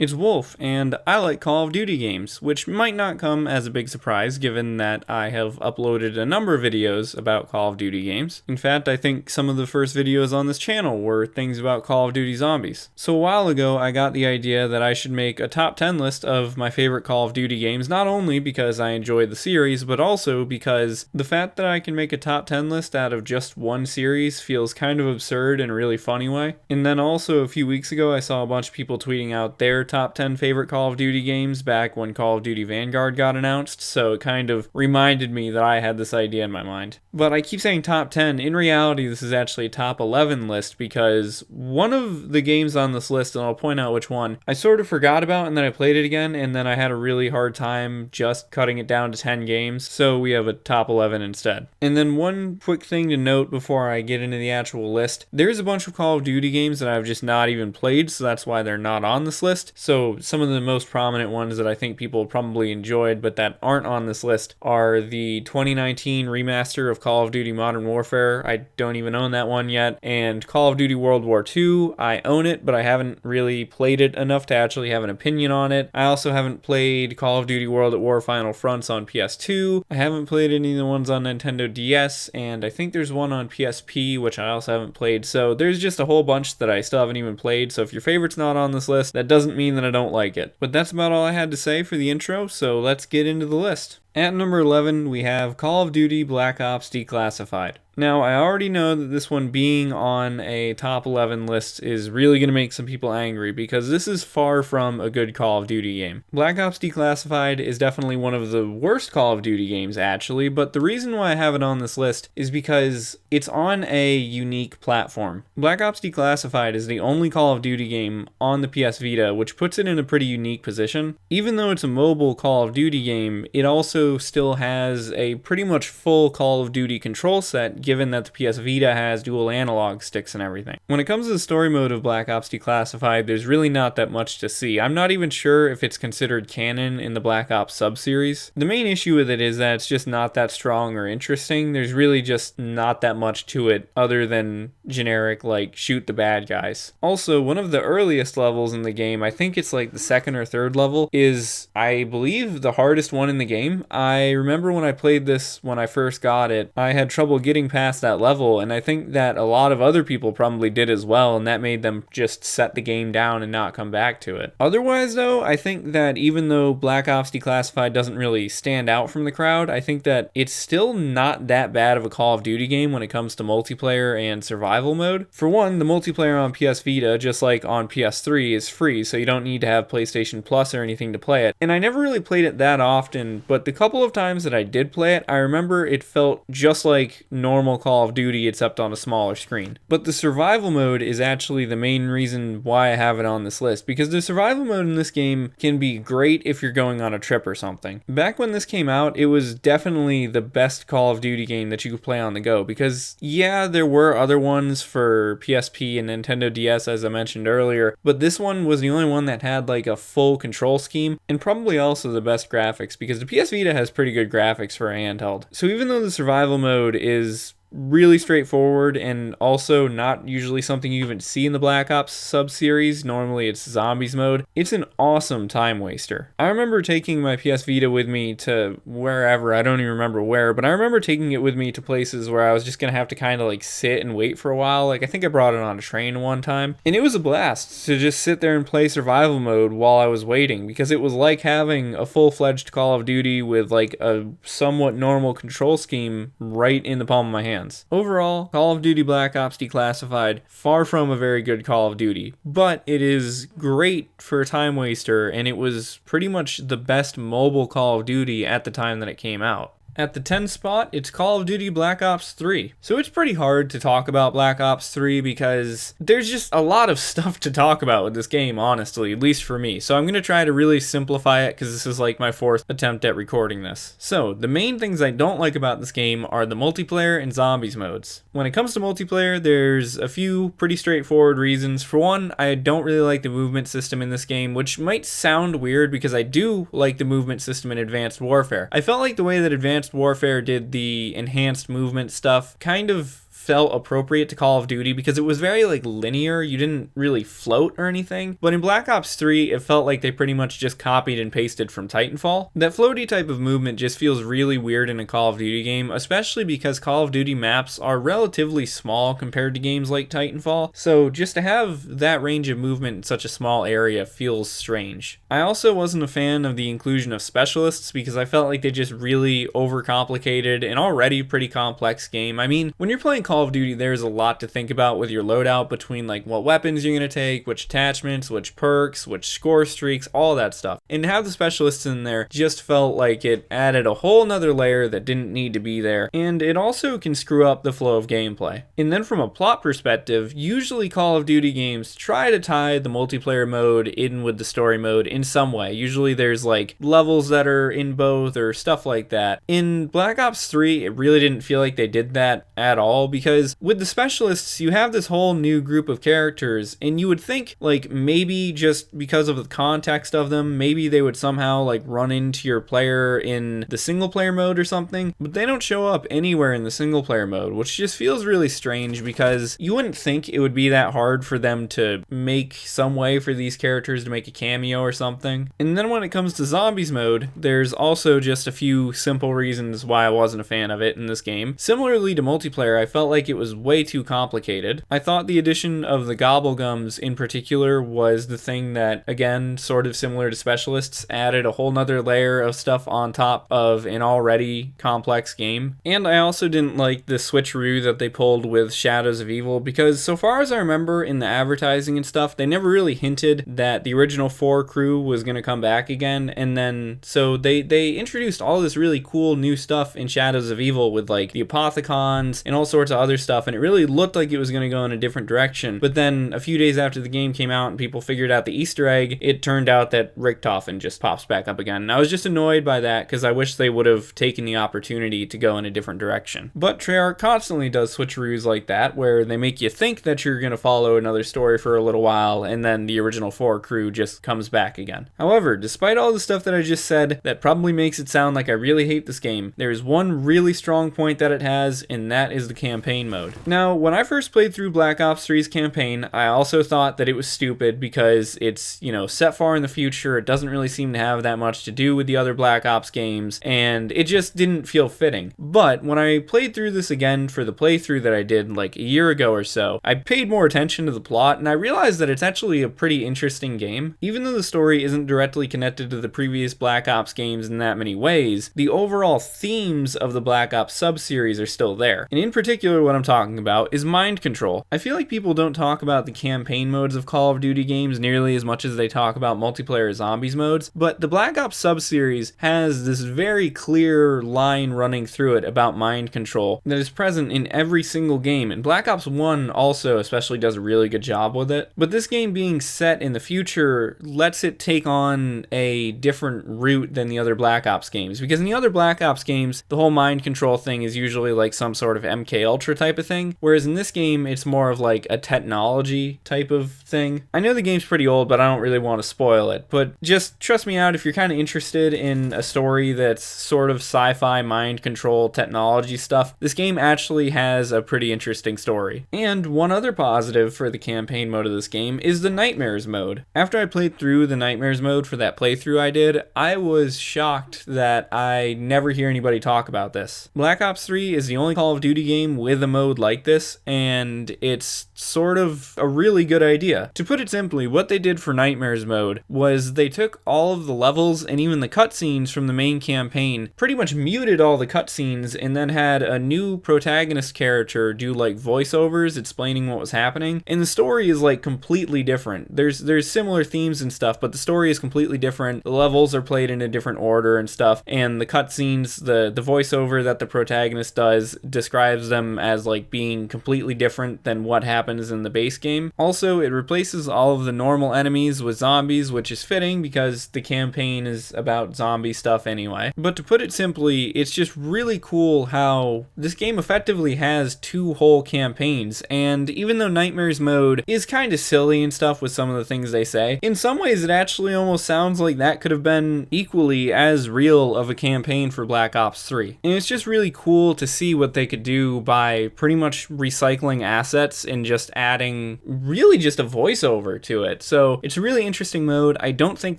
It's Wulf, and I like Call of Duty games, which might not come as a big surprise given that I have uploaded a number of videos about Call of Duty games. In fact, I think some of the first videos on this channel were things about Call of Duty Zombies. So a while ago, I got the idea that I should make a top 10 list of my favorite Call of Duty games, not only because I enjoy the series, but also because the fact that I can make a top 10 list out of just one series feels kind of absurd in a really funny way. And then also a few weeks ago, I saw a bunch of people tweeting out their top 10 favorite Call of Duty games back when Call of Duty Vanguard got announced, so it kind of reminded me that I had this idea in my mind. But I keep saying top 10, in reality this is actually a top 11 list because one of the games on this list, and I'll point out which one, I sort of forgot about and then I played it again and then I had a really hard time just cutting it down to 10 games, so we have a top 11 instead. And then one quick thing to note before I get into the actual list, there's a bunch of Call of Duty games that I've just not even played, so that's why they're not on this list. So some of the most prominent ones that I think people probably enjoyed but that aren't on this list are the 2019 remaster of Call of Duty Modern Warfare. I don't even own that one yet. And Call of Duty World War II, I own it, but I haven't really played it enough to actually have an opinion on it. I also haven't played Call of Duty World at War Final Fronts on PS2. I haven't played any of the ones on Nintendo DS, and I think there's one on PSP, which I also haven't played. So there's just a whole bunch that I still haven't even played. So if your favorite's not on this list, that doesn't mean that I don't like it. But that's about all I had to say for the intro, so let's get into the list. At number 11, we have Call of Duty Black Ops Declassified. Now, I already know that this one being on a top 11 list is really going to make some people angry because this is far from a good Call of Duty game. Black Ops Declassified is definitely one of the worst Call of Duty games, actually, but the reason why I have it on this list is because it's on a unique platform. Black Ops Declassified is the only Call of Duty game on the PS Vita, which puts it in a pretty unique position. Even though it's a mobile Call of Duty game, it also still has a pretty much full Call of Duty control set, given that the PS Vita has dual analog sticks and everything. When it comes to the story mode of Black Ops Declassified, there's really not that much to see. I'm not even sure if it's considered canon in the Black Ops sub-series. The main issue with it is that it's just not that strong or interesting. There's really just not that much to it other than generic, like, shoot the bad guys. Also, one of the earliest levels in the game, I think it's like the second or third level, is, I believe, the hardest one in the game. I remember when I played this when I first got it, I had trouble getting past that level, and I think that a lot of other people probably did as well, and that made them just set the game down and not come back to it. Otherwise, though, I think that even though Black Ops Declassified doesn't really stand out from the crowd, I think that it's still not that bad of a Call of Duty game when it comes to multiplayer and survival mode. For one, the multiplayer on PS Vita, just like on PS3, is free, so you don't need to have PlayStation Plus or anything to play it. And I never really played it that often, but the couple of times that I did play it, I remember it felt just like normal Call of Duty except on a smaller screen. But the survival mode is actually the main reason why I have it on this list, because the survival mode in this game can be great if you're going on a trip or something. Back when this came out, it was definitely the best Call of Duty game that you could play on the go, because yeah, there were other ones for PSP and Nintendo DS as I mentioned earlier, but this one was the only one that had like a full control scheme and probably also the best graphics, because the PS Vita has pretty good graphics for a handheld. So even though the survival mode is really straightforward and also not usually something you even see in the Black Ops sub-series, normally it's zombies mode, it's an awesome time waster. I remember taking my PS Vita with me to wherever, I don't even remember where, but I remember taking it with me to places where I was just gonna have to kind of like sit and wait for a while. Like I think I brought it on a train one time, and it was a blast to just sit there and play survival mode while I was waiting, because it was like having a full-fledged Call of Duty with like a somewhat normal control scheme right in the palm of my hand. Overall, Call of Duty Black Ops Declassified, far from a very good Call of Duty, but it is great for a time waster, and it was pretty much the best mobile Call of Duty at the time that it came out. At the 10th spot, it's Call of Duty Black Ops 3. So it's pretty hard to talk about Black Ops 3 because there's just a lot of stuff to talk about with this game, honestly, at least for me. So I'm going to try to really simplify it because this is like my fourth attempt at recording this. So the main things I don't like about this game are the multiplayer and zombies modes. When it comes to multiplayer, there's a few pretty straightforward reasons. For one, I don't really like the movement system in this game, which might sound weird because I do like the movement system in Advanced Warfare. I felt like the way that Advanced Warfare did the enhanced movement stuff kind of felt appropriate to Call of Duty because it was very like linear. You didn't really float or anything. But in Black Ops 3, it felt like they pretty much just copied and pasted from Titanfall. That floaty type of movement just feels really weird in a Call of Duty game, especially because Call of Duty maps are relatively small compared to games like Titanfall. So just to have that range of movement in such a small area feels strange. I also wasn't a fan of the inclusion of specialists because I felt like they just really overcomplicated an already pretty complex game. I mean, when you're playing Call of Duty, there's a lot to think about with your loadout between like what weapons you're going to take, which attachments, which perks, which score streaks, all that stuff. And to have the specialists in there just felt like it added a whole nother layer that didn't need to be there. And it also can screw up the flow of gameplay. And then from a plot perspective, usually Call of Duty games try to tie the multiplayer mode in with the story mode in some way. Usually there's like levels that are in both or stuff like that. In Black Ops 3, it really didn't feel like they did that at all because with the specialists, you have this whole new group of characters and you would think like maybe just because of the context of them, maybe they would somehow like run into your player in the single player mode or something, but they don't show up anywhere in the single player mode, which just feels really strange because you wouldn't think it would be that hard for them to make some way for these characters to make a cameo or something. And then when it comes to zombies mode, there's also just a few simple reasons why I wasn't a fan of it in this game. Similarly to multiplayer, I felt like it was way too complicated. I thought the addition of the gobblegums in particular was the thing that, again, sort of similar to specialists, added a whole nother layer of stuff on top of an already complex game. And I also didn't like the switcheroo that they pulled with Shadows of Evil because so far as I remember in the advertising and stuff, they never really hinted that the original 4 crew was going to come back again. And then so they introduced all this really cool new stuff in Shadows of Evil with like the Apothicons and all sorts of other stuff, and it really looked like it was going to go in a different direction. But then a few days after the game came out and people figured out the Easter egg, it turned out that Richtofen just pops back up again. And I was just annoyed by that because I wish they would have taken the opportunity to go in a different direction. But Treyarch constantly does switcheroos like that where they make you think that you're going to follow another story for a little while and then the original 4 crew just comes back again. However, despite all the stuff that I just said that probably makes it sound like I really hate this game, there is one really strong point that it has, and that is the campaign mode. Now, when I first played through Black Ops 3's campaign, I also thought that it was stupid because it's, set far in the future, it doesn't really seem to have that much to do with the other Black Ops games, and it just didn't feel fitting. But when I played through this again for the playthrough that I did like a year ago or so, I paid more attention to the plot, and I realized that it's actually a pretty interesting game. Even though the story isn't directly connected to the previous Black Ops games in that many ways, the overall themes of the Black Ops sub-series are still there. And in particular, what I'm talking about is mind control. I feel like people don't talk about the campaign modes of Call of Duty games nearly as much as they talk about multiplayer zombies modes, but the Black Ops sub-series has this very clear line running through it about mind control that is present in every single game, and Black Ops 1 also especially does a really good job with it. But this game being set in the future lets it take on a different route than the other Black Ops games, because in the other Black Ops games, the whole mind control thing is usually like some sort of MK Ultra type of thing, whereas in this game, it's more of like a technology type of thing. I know the game's pretty old, but I don't really want to spoil it, but just trust me out if you're kind of interested in a story that's sort of sci-fi mind control technology stuff. This game actually has a pretty interesting story. And one other positive for the campaign mode of this game is the Nightmares mode. After I played through the Nightmares mode for that playthrough I did, I was shocked that I never hear anybody talk about this. Black Ops 3 is the only Call of Duty game with a mode like this, and it's sort of a really good idea. To put it simply, what they did for Nightmares mode was they took all of the levels and even the cutscenes from the main campaign, pretty much muted all the cutscenes, and then had a new protagonist character do like voiceovers explaining what was happening. And the story is like completely different. There's similar themes and stuff, but the story is completely different. The levels are played in a different order and stuff, and the cutscenes, the voiceover that the protagonist does describes them as like being completely different than what happens in the base game. Also, it replaces all of the normal enemies with zombies, which is fitting because the campaign is about zombie stuff anyway. But to put it simply, it's just really cool how this game effectively has 2 whole campaigns, and even though Nightmares mode is kind of silly and stuff with some of the things they say, in some ways it actually almost sounds like that could have been equally as real of a campaign for Black Ops 3. And it's just really cool to see what they could do by by pretty much recycling assets and just adding really just a voiceover to it. So it's a really interesting mode. I don't think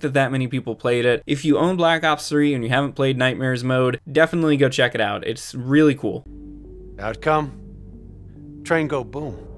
that many people played it. If you own Black Ops 3 and you haven't played Nightmares mode, definitely go check it out. It's really cool. Outcome? Train go boom.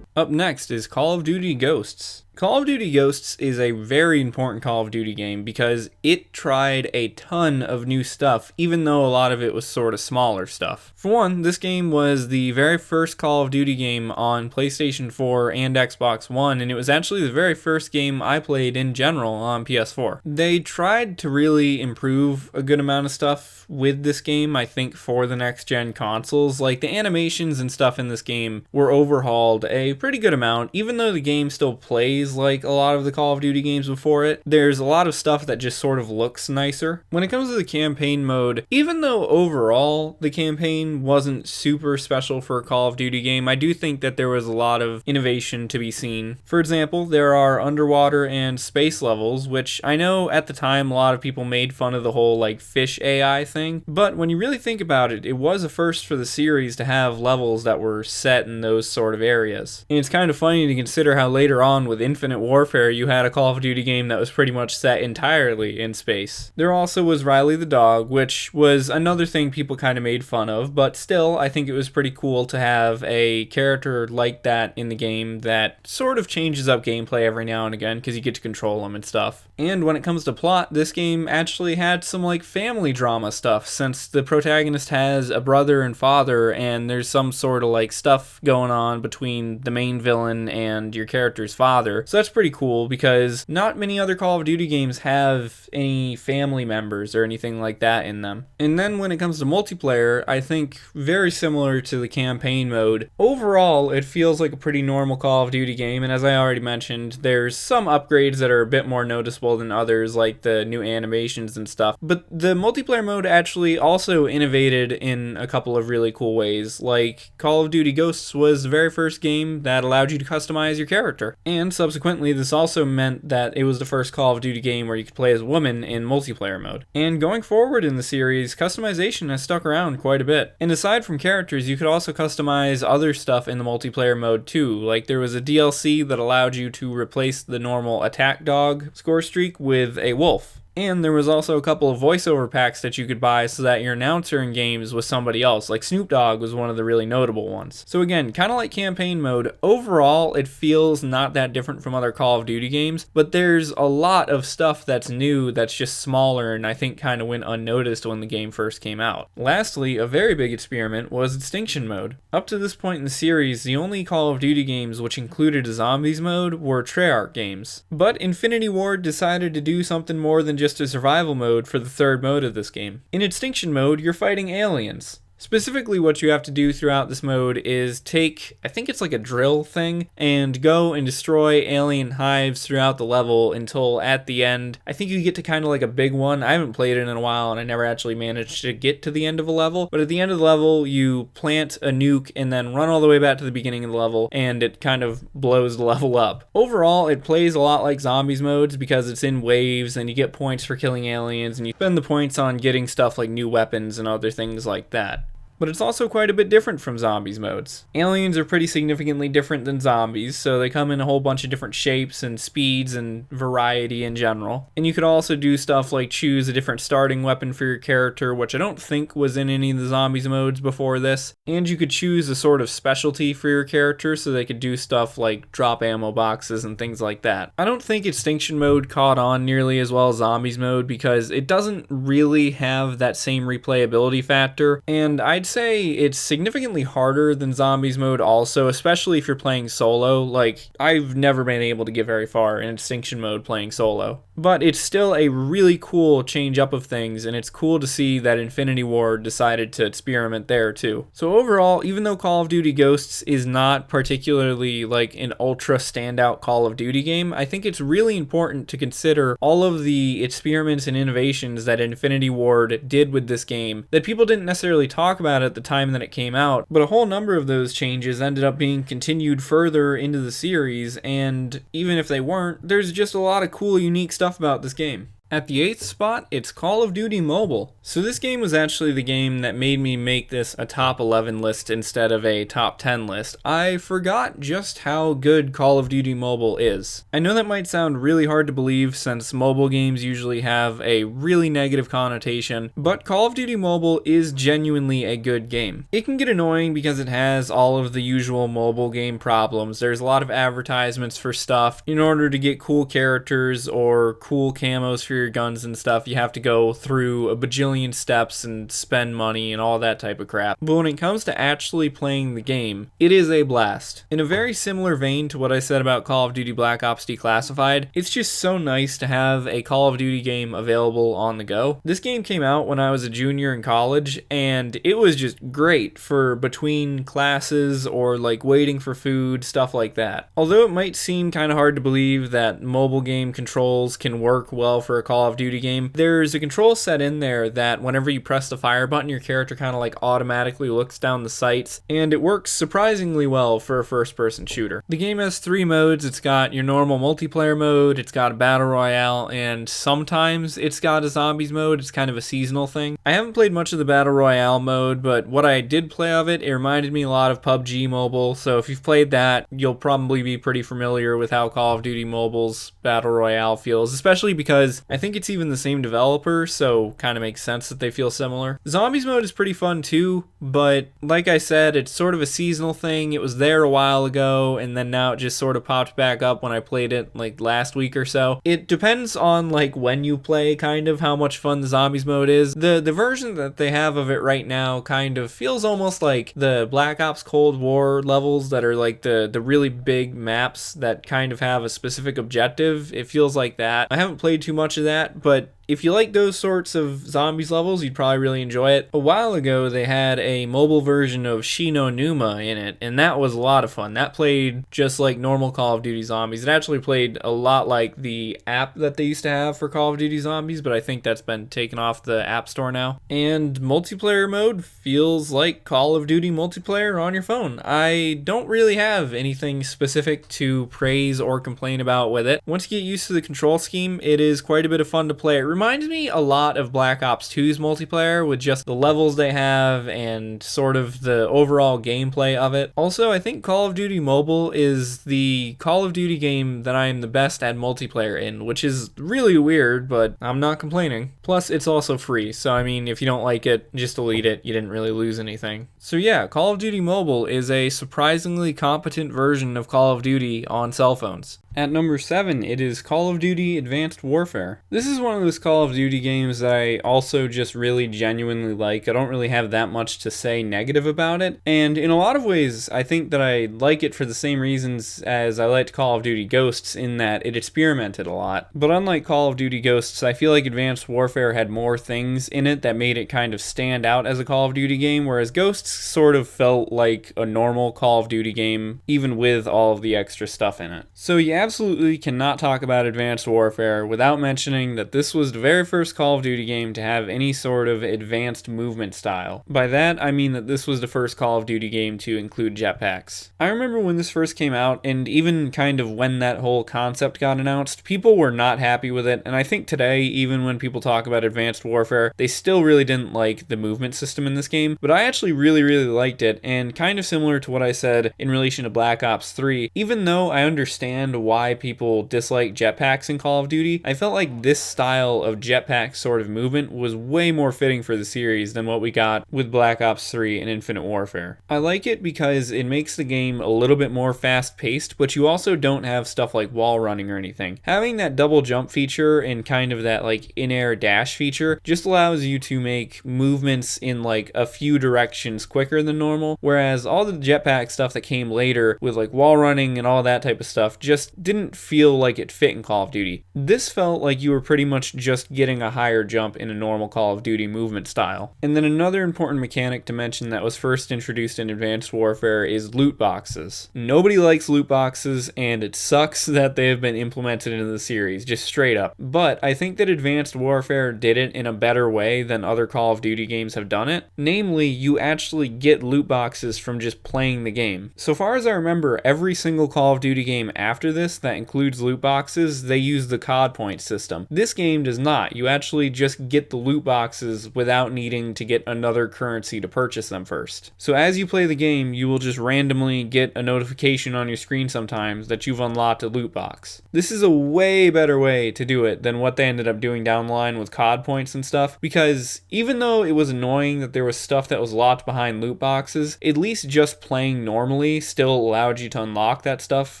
Up next is Call of Duty Ghosts. Call of Duty Ghosts is a very important Call of Duty game because it tried a ton of new stuff, even though a lot of it was sort of smaller stuff. For one, this game was the very first Call of Duty game on PlayStation 4 and Xbox One, and it was actually the very first game I played in general on PS4. They tried to really improve a good amount of stuff with this game, I think, for the next-gen consoles. Like, the animations and stuff in this game were overhauled a pretty good amount, even though the game still plays like a lot of the Call of Duty games before it. There's a lot of stuff that just sort of looks nicer. When it comes to the campaign mode, even though overall the campaign wasn't super special for a Call of Duty game, I do think that there was a lot of innovation to be seen. For example, there are underwater and space levels, which I know at the time a lot of people made fun of the whole like fish AI thing, but when you really think about it, it was a first for the series to have levels that were set in those sort of areas. And it's kind of funny to consider how later on with Infinite Warfare, you had a Call of Duty game that was pretty much set entirely in space. There also was Riley the dog, which was another thing people kind of made fun of, but still, I think it was pretty cool to have a character like that in the game that sort of changes up gameplay every now and again, because you get to control them and stuff. And when it comes to plot, this game actually had some like family drama stuff, since the protagonist has a brother and father, and there's some sort of like stuff going on between the main villain and your character's father. So that's pretty cool because not many other Call of Duty games have any family members or anything like that in them. And then when it comes to multiplayer, I think very similar to the campaign mode. Overall, it feels like a pretty normal Call of Duty game, and as I already mentioned, there's some upgrades that are a bit more noticeable than others, like the new animations and stuff. But the multiplayer mode actually also innovated in a couple of really cool ways. Like, Call of Duty Ghosts was the very first game that allowed you to customize your character. And subsequently, this also meant that it was the first Call of Duty game where you could play as a woman in multiplayer mode. And going forward in the series, customization has stuck around quite a bit. And aside from characters, you could also customize other stuff in the multiplayer mode too. Like, there was a DLC that allowed you to replace the normal attack dog score streak with a wolf. And there was also a couple of voiceover packs that you could buy so that your announcer in games was somebody else, like Snoop Dogg was one of the really notable ones. So again, kind of like campaign mode, overall it feels not that different from other Call of Duty games, but there's a lot of stuff that's new that's just smaller and I think kind of went unnoticed when the game first came out. Lastly, a very big experiment was Extinction mode. Up to this point in the series, the only Call of Duty games which included a zombies mode were Treyarch games. But Infinity Ward decided to do something more than just a survival mode for the third mode of this game. In Extinction mode, you're fighting aliens. Specifically, what you have to do throughout this mode is take, I think it's like a drill thing, and go and destroy alien hives throughout the level until at the end, I think you get to kind of like a big one. I haven't played it in a while and I never actually managed to get to the end of a level, but at the end of the level, you plant a nuke and then run all the way back to the beginning of the level, and it kind of blows the level up. Overall, it plays a lot like zombies modes because it's in waves and you get points for killing aliens and you spend the points on getting stuff like new weapons and other things like that. But it's also quite a bit different from zombies modes. Aliens are pretty significantly different than zombies, so they come in a whole bunch of different shapes and speeds and variety in general. And you could also do stuff like choose a different starting weapon for your character, which I don't think was in any of the zombies modes before this. And you could choose a sort of specialty for your character so they could do stuff like drop ammo boxes and things like that. I don't think Extinction mode caught on nearly as well as zombies mode because it doesn't really have that same replayability factor, and I'd say it's significantly harder than zombies mode also, especially if you're playing solo. Like, I've never been able to get very far in Extinction mode playing solo. But it's still a really cool change up of things, and it's cool to see that Infinity Ward decided to experiment there too. So overall, even though Call of Duty Ghosts is not particularly like an ultra standout Call of Duty game, I think it's really important to consider all of the experiments and innovations that Infinity Ward did with this game that people didn't necessarily talk about at the time that it came out, but a whole number of those changes ended up being continued further into the series, and even if they weren't, there's just a lot of cool, unique stuff about this game. At the 8th spot, it's Call of Duty Mobile. So this game was actually the game that made me make this a top 11 list instead of a top 10 list. I forgot just how good Call of Duty Mobile is. I know that might sound really hard to believe since mobile games usually have a really negative connotation, but Call of Duty Mobile is genuinely a good game. It can get annoying because it has all of the usual mobile game problems. There's a lot of advertisements for stuff. In order to get cool characters or cool camos for your guns and stuff, you have to go through a bajillion steps and spend money and all that type of crap. But when it comes to actually playing the game, it is a blast. In a very similar vein to what I said about Call of Duty Black Ops Declassified, it's just so nice to have a Call of Duty game available on the go. This game came out when I was a junior in college, and it was just great for between classes or like waiting for food, stuff like that. Although it might seem kind of hard to believe that mobile game controls can work well for a Call of Duty game, there's a control set in there that whenever you press the fire button, your character kind of like automatically looks down the sights, and it works surprisingly well for a first-person shooter. The game has 3 modes. It's got your normal multiplayer mode, it's got a battle royale, and sometimes it's got a zombies mode. It's kind of a seasonal thing. I haven't played much of the battle royale mode, but what I did play of it, it reminded me a lot of PUBG Mobile, so if you've played that, you'll probably be pretty familiar with how Call of Duty Mobile's battle royale feels, especially because I think it's even the same developer, so kind of makes sense that they feel similar. Zombies mode is pretty fun too, but like I said, it's sort of a seasonal thing. It was there a while ago, and then now it just sort of popped back up when I played it like last week or so. It depends on like when you play, kind of how much fun the zombies mode is. The version that they have of it right now kind of feels almost like the Black Ops Cold War levels that are like the really big maps that kind of have a specific objective. It feels like that. I haven't played too much of that, but if you like those sorts of zombies levels, you'd probably really enjoy it. A while ago, they had a mobile version of Shino Numa in it, and that was a lot of fun. That played just like normal Call of Duty Zombies. It actually played a lot like the app that they used to have for Call of Duty Zombies, but I think that's been taken off the App Store now. And multiplayer mode feels like Call of Duty multiplayer on your phone. I don't really have anything specific to praise or complain about with it. Once you get used to the control scheme, it is quite a bit of fun to play. It reminds me a lot of Black Ops 2's multiplayer with just the levels they have and sort of the overall gameplay of it. Also, I think Call of Duty Mobile is the Call of Duty game that I am the best at multiplayer in, which is really weird, but I'm not complaining. Plus, it's also free, so I mean, if you don't like it, just delete it. You didn't really lose anything. So yeah, Call of Duty Mobile is a surprisingly competent version of Call of Duty on cell phones. At number 7, it is Call of Duty Advanced Warfare. This is one of those Call of Duty games that I also just really genuinely like. I don't really have that much to say negative about it, and in a lot of ways, I think that I like it for the same reasons as I liked Call of Duty Ghosts, in that it experimented a lot. But unlike Call of Duty Ghosts, I feel like Advanced Warfare had more things in it that made it kind of stand out as a Call of Duty game, whereas Ghosts sort of felt like a normal Call of Duty game, even with all of the extra stuff in it. So yeah, absolutely cannot talk about Advanced Warfare without mentioning that this was the very first Call of Duty game to have any sort of advanced movement style. By that, I mean that this was the first Call of Duty game to include jetpacks. I remember when this first came out, and even kind of when that whole concept got announced, people were not happy with it, and I think today, even when people talk about Advanced Warfare, they still really didn't like the movement system in this game, but I actually really liked it, and kind of similar to what I said in relation to Black Ops 3, even though I understand why people dislike jetpacks in Call of Duty, I felt like this style of jetpack sort of movement was way more fitting for the series than what we got with Black Ops 3 and Infinite Warfare. I like it because it makes the game a little bit more fast-paced, but you also don't have stuff like wall running or anything. Having that double jump feature and kind of that like in-air dash feature just allows you to make movements in like a few directions quicker than normal, whereas all the jetpack stuff that came later with like wall running and all that type of stuff just didn't feel like it fit in Call of Duty. This felt like you were pretty much just getting a higher jump in a normal Call of Duty movement style. And then another important mechanic to mention that was first introduced in Advanced Warfare is loot boxes. Nobody likes loot boxes, and it sucks that they have been implemented into the series, just straight up. But I think that Advanced Warfare did it in a better way than other Call of Duty games have done it. Namely, you actually get loot boxes from just playing the game. So far as I remember, every single Call of Duty game after this this that includes loot boxes, they use the COD point system. This game does not. You actually just get the loot boxes without needing to get another currency to purchase them first. So as you play the game, you will just randomly get a notification on your screen sometimes that you've unlocked a loot box. This is a way better way to do it than what they ended up doing down the line with COD points and stuff, because even though it was annoying that there was stuff that was locked behind loot boxes, at least just playing normally still allowed you to unlock that stuff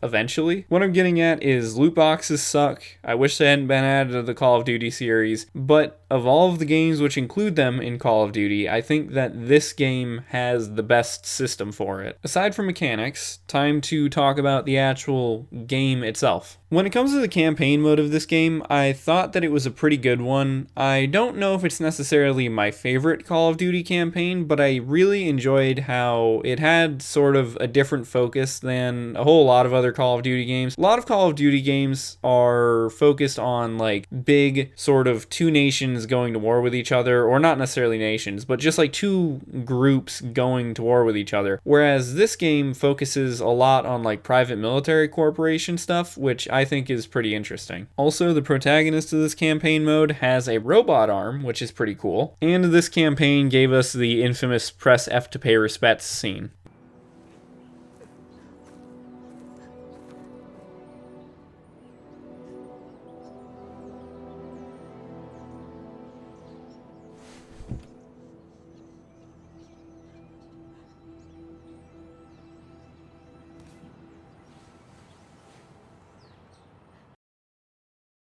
eventually. What I'm getting at is loot boxes suck. I wish they hadn't been added to the Call of Duty series, but of all of the games which include them in Call of Duty, I think that this game has the best system for it. Aside from mechanics, time to talk about the actual game itself. When it comes to the campaign mode of this game, I thought that it was a pretty good one. I don't know if it's necessarily my favorite Call of Duty campaign, but I really enjoyed how it had sort of a different focus than a whole lot of other Call of Duty games. A lot of Call of Duty games are focused on like big sort of two nations going to war with each other, or not necessarily nations, but just like two groups going to war with each other. Whereas this game focuses a lot on like private military corporation stuff, which I think is pretty interesting. Also, the protagonist of this campaign mode has a robot arm, which is pretty cool. And this campaign gave us the infamous press F to pay respects scene.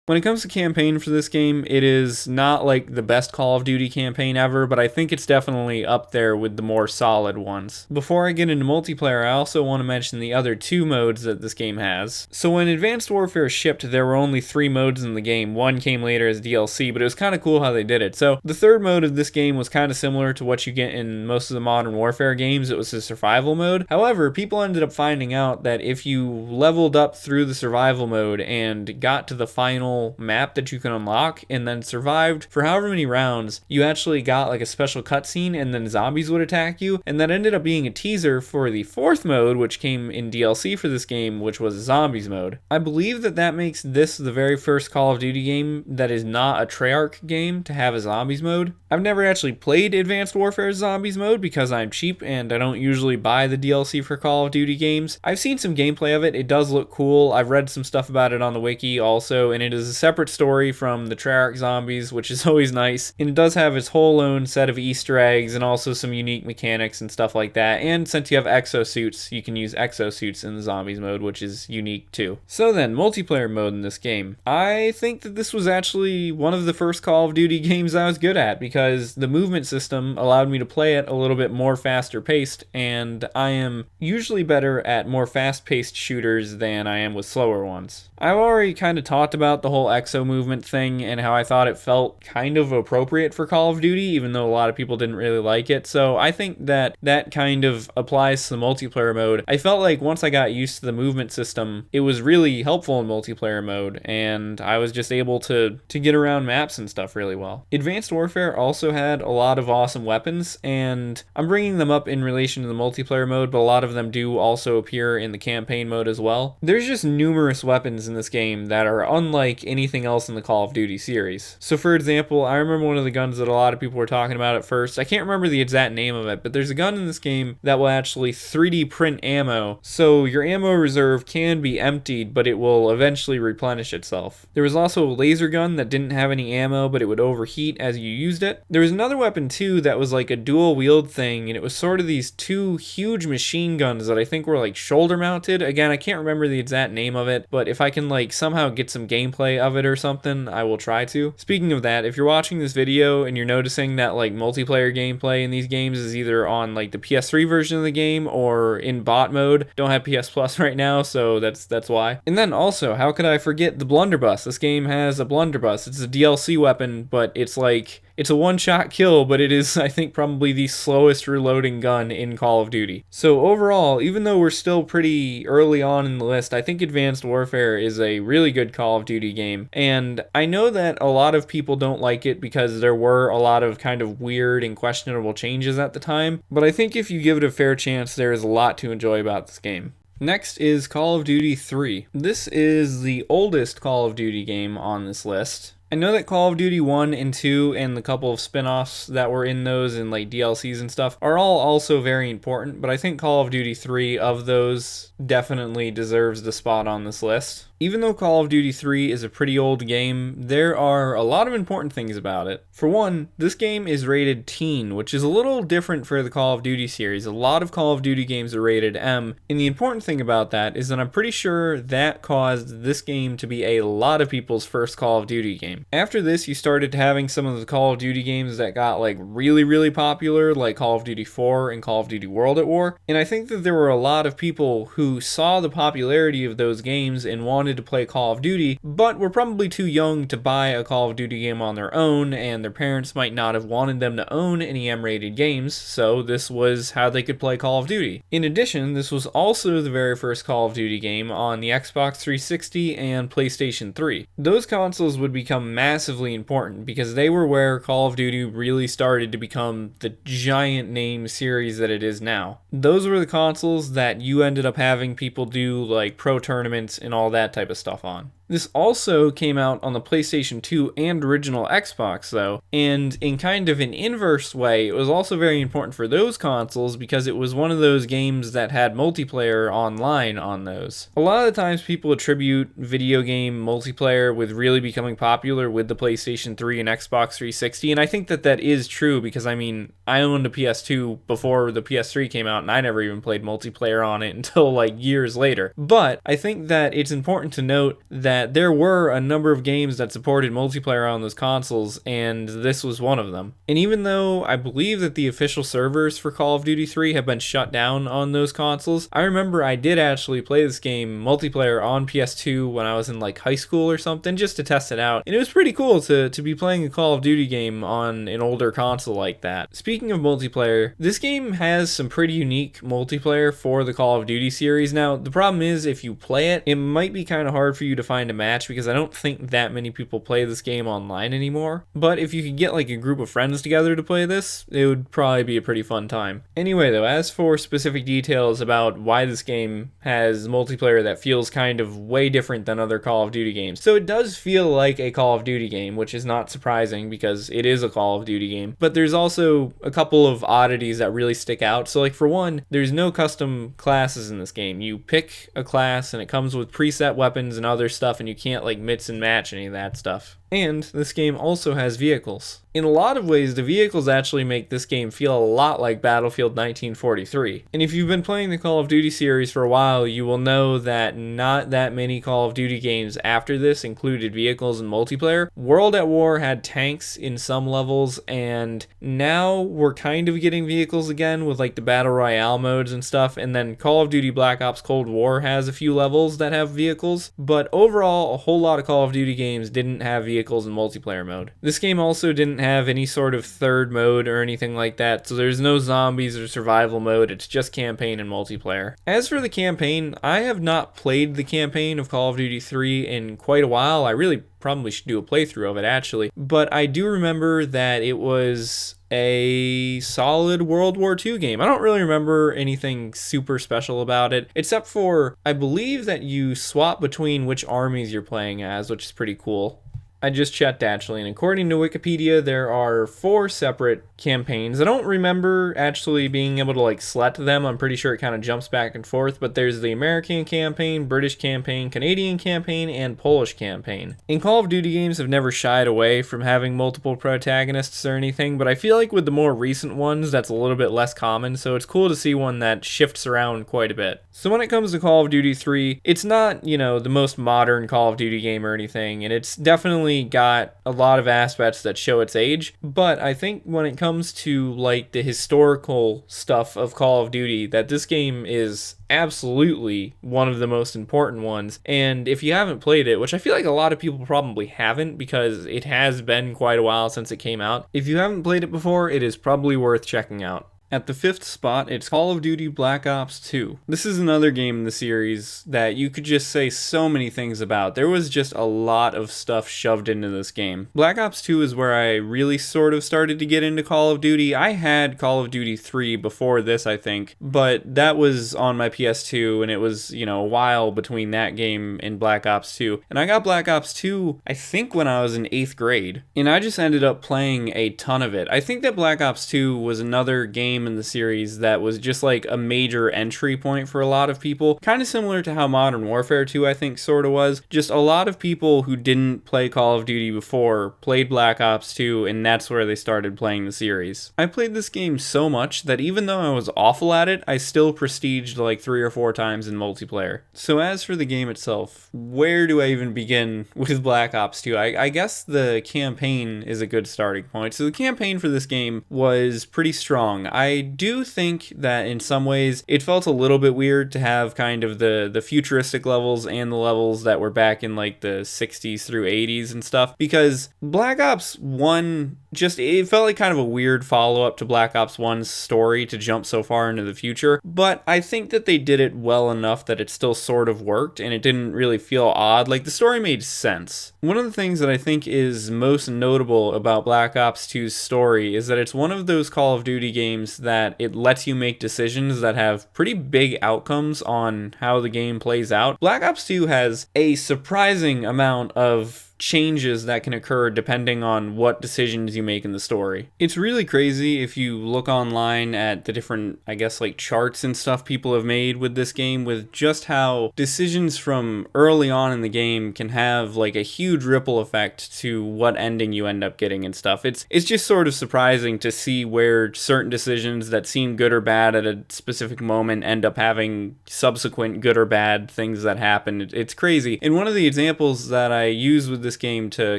When it comes to campaign for this game, it is not like the best Call of Duty campaign ever, but I think it's definitely up there with the more solid ones. Before I get into multiplayer, I also want to mention the other two modes that this game has. So when Advanced Warfare shipped, there were only 3 modes in the game. One came later as DLC, but it was kind of cool how they did it. So the third mode of this game was kind of similar to what you get in most of the Modern Warfare games. It was a survival mode. However, people ended up finding out that if you leveled up through the survival mode and got to the final map that you can unlock and then survived for however many rounds, you actually got like a special cutscene and then zombies would attack you, and that ended up being a teaser for the 4th mode, which came in DLC for this game, which was zombies mode. I believe that makes this the very first Call of Duty game that is not a Treyarch game to have a zombies mode. I've never actually played Advanced Warfare zombies mode because I'm cheap and I don't usually buy the DLC for Call of Duty games. I've seen some gameplay of it. It does look cool. I've read some stuff about it on the wiki also, and it is a separate story from the Treyarch zombies, which is always nice. And it does have its whole own set of Easter eggs and also some unique mechanics and stuff like that. And since you have exosuits, you can use exosuits in the zombies mode, which is unique too. So then, multiplayer mode in this game. I think that this was actually one of the first Call of Duty games I was good at, because the movement system allowed me to play it a little bit more faster paced, and I am usually better at more fast paced shooters than I am with slower ones. I've already kind of talked about the whole exo movement thing and how I thought it felt kind of appropriate for Call of Duty, even though a lot of people didn't really like it. So I think that kind of applies to the multiplayer mode. I felt like once I got used to the movement system, it was really helpful in multiplayer mode, and I was just able to get around maps and stuff really well. Advanced Warfare also had a lot of awesome weapons, and I'm bringing them up in relation to the multiplayer mode, but a lot of them do also appear in the campaign mode as well. There's just numerous weapons in this game that are unlike anything else in the Call of Duty series. So for example, I remember one of the guns that a lot of people were talking about at first. I can't remember the exact name of it, but there's a gun in this game that will actually 3D print ammo, so your ammo reserve can be emptied, but it will eventually replenish itself. There was also a laser gun that didn't have any ammo, but it would overheat as you used it. There was another weapon too that was like a dual wield thing, and it was sort of these 2 huge machine guns that I think were like shoulder mounted. Again, I can't remember the exact name of it, but if I can like somehow get some gameplay of it or something, I will try to. Speaking of that, if you're watching this video and you're noticing that like multiplayer gameplay in these games is either on like the PS3 version of the game or in bot mode, don't have PS Plus right now, so that's why. And then also, how could I forget the blunderbuss? This game has a blunderbuss. It's a DLC weapon, but it's a one-shot kill, but it is, I think, probably the slowest reloading gun in Call of Duty. So overall, even though we're still pretty early on in the list, I think Advanced Warfare is a really good Call of Duty game. And I know that a lot of people don't like it because there were a lot of kind of weird and questionable changes at the time, but I think if you give it a fair chance, there is a lot to enjoy about this game. Next is Call of Duty 3. This is the oldest Call of Duty game on this list. I know that Call of Duty 1 and 2 and the couple of spin-offs that were in those and like DLCs and stuff are all also very important, but I think Call of Duty 3 of those definitely deserves the spot on this list. Even though Call of Duty 3 is a pretty old game, there are a lot of important things about it. For one, this game is rated teen, which is a little different for the Call of Duty series. A lot of Call of Duty games are rated M, and the important thing about that is that I'm pretty sure that caused this game to be a lot of people's first Call of Duty game. After this, you started having some of the Call of Duty games that got like really popular, like Call of Duty 4 and Call of Duty World at War, and I think that there were a lot of people who saw the popularity of those games and wanted to play Call of Duty, but were probably too young to buy a Call of Duty game on their own, and their parents might not have wanted them to own any M-rated games, so this was how they could play Call of Duty. In addition, this was also the very first Call of Duty game on the Xbox 360 and PlayStation 3. Those consoles would become massively important because they were where Call of Duty really started to become the giant name series that it is now. Those were the consoles that you ended up having people do like pro tournaments and all that type of stuff on. This also came out on the PlayStation 2 and original Xbox though, and in kind of an inverse way, it was also very important for those consoles because it was one of those games that had multiplayer online on those. A lot of the times people attribute video game multiplayer with really becoming popular with the PlayStation 3 and Xbox 360, and I think that that is true because I mean, I owned a PS2 before the PS3 came out and I never even played multiplayer on it until like years later. But I think that it's important to note that there were a number of games that supported multiplayer on those consoles, and this was one of them. And even though I believe that the official servers for Call of Duty 3 have been shut down on those consoles, I remember I did actually play this game multiplayer on PS2 when I was in like high school or something, just to test it out. And it was pretty cool to be playing a Call of Duty game on an older console like that. Speaking of multiplayer, this game has some pretty unique multiplayer for the Call of Duty series. Now, the problem is if you play it, it might be kind of hard for you to find a match because I don't think that many people play this game online anymore. But if you could get like a group of friends together to play this, it would probably be a pretty fun time. Anyway though, as for specific details about why this game has multiplayer that feels kind of way different than other Call of Duty games. So it does feel like a Call of Duty game, which is not surprising because it is a Call of Duty game. But there's also a couple of oddities that really stick out. So like for one, there's no custom classes in this game. You pick a class and it comes with preset weapons and other stuff, and you can't like mix and match any of that stuff. And this game also has vehicles. In a lot of ways, the vehicles actually make this game feel a lot like Battlefield 1943. And if you've been playing the Call of Duty series for a while, you will know that not that many Call of Duty games after this included vehicles and multiplayer. World at War had tanks in some levels, and now we're kind of getting vehicles again with like the Battle Royale modes and stuff, and then Call of Duty Black Ops Cold War has a few levels that have vehicles, but overall, a whole lot of Call of Duty games didn't have vehicles in multiplayer mode. This game also didn't have any sort of third mode or anything like that, so there's no zombies or survival mode, it's just campaign and multiplayer. As for the campaign, I have not played the campaign of Call of Duty 3 in quite a while. I really probably should do a playthrough of it actually, but I do remember that it was a solid World War II game. I don't really remember anything super special about it, except for I believe that you swap between which armies you're playing as, which is pretty cool. I just checked actually, and according to Wikipedia, there are 4 separate campaigns. I don't remember actually being able to like select them. I'm pretty sure it kind of jumps back and forth, but there's the American campaign, British campaign, Canadian campaign, and Polish campaign. And Call of Duty games have never shied away from having multiple protagonists or anything, but I feel like with the more recent ones, that's a little bit less common, so it's cool to see one that shifts around quite a bit. So when it comes to Call of Duty 3, it's not, the most modern Call of Duty game or anything, and it's definitely got a lot of aspects that show its age, but I think when it comes to like the historical stuff of Call of Duty, that this game is absolutely one of the most important ones. And if you haven't played it, which I feel like a lot of people probably haven't because it has been quite a while since it came out, if you haven't played it before, it is probably worth checking out. At the 5th spot, it's Call of Duty Black Ops 2. This is another game in the series that you could just say so many things about. There was just a lot of stuff shoved into this game. Black Ops 2 is where I really sort of started to get into Call of Duty. I had Call of Duty 3 before this, I think, but that was on my PS2, and it was, a while between that game and Black Ops 2. And I got Black Ops 2, I think, when I was in 8th grade, and I just ended up playing a ton of it. I think that Black Ops 2 was another game in the series that was just like a major entry point for a lot of people, kind of similar to how Modern Warfare 2 I think sort of was. Just a lot of people who didn't play Call of Duty before played Black Ops 2, and that's where they started playing the series. I played this game so much that even though I was awful at it, I still prestiged like 3 or 4 times in multiplayer. So as for the game itself, where do I even begin with Black Ops 2? I guess the campaign is a good starting point. So the campaign for this game was pretty strong. I do think that in some ways it felt a little bit weird to have kind of the futuristic levels and the levels that were back in like the 60s through 80s and stuff, because Black Ops 1 it felt like kind of a weird follow-up to Black Ops 1's story to jump so far into the future, but I think that they did it well enough that it still sort of worked and it didn't really feel odd. Like, the story made sense. One of the things that I think is most notable about Black Ops 2's story is that it's one of those Call of Duty games that it lets you make decisions that have pretty big outcomes on how the game plays out. Black Ops 2 has a surprising amount of changes that can occur depending on what decisions you make in the story. It's really crazy if you look online at the different, I guess, like charts and stuff people have made with this game, with just how decisions from early on in the game can have like a huge ripple effect to what ending you end up getting and stuff. It's just sort of surprising to see where certain decisions that seem good or bad at a specific moment end up having subsequent good or bad things that happen. It's crazy. And one of the examples that I use with this game to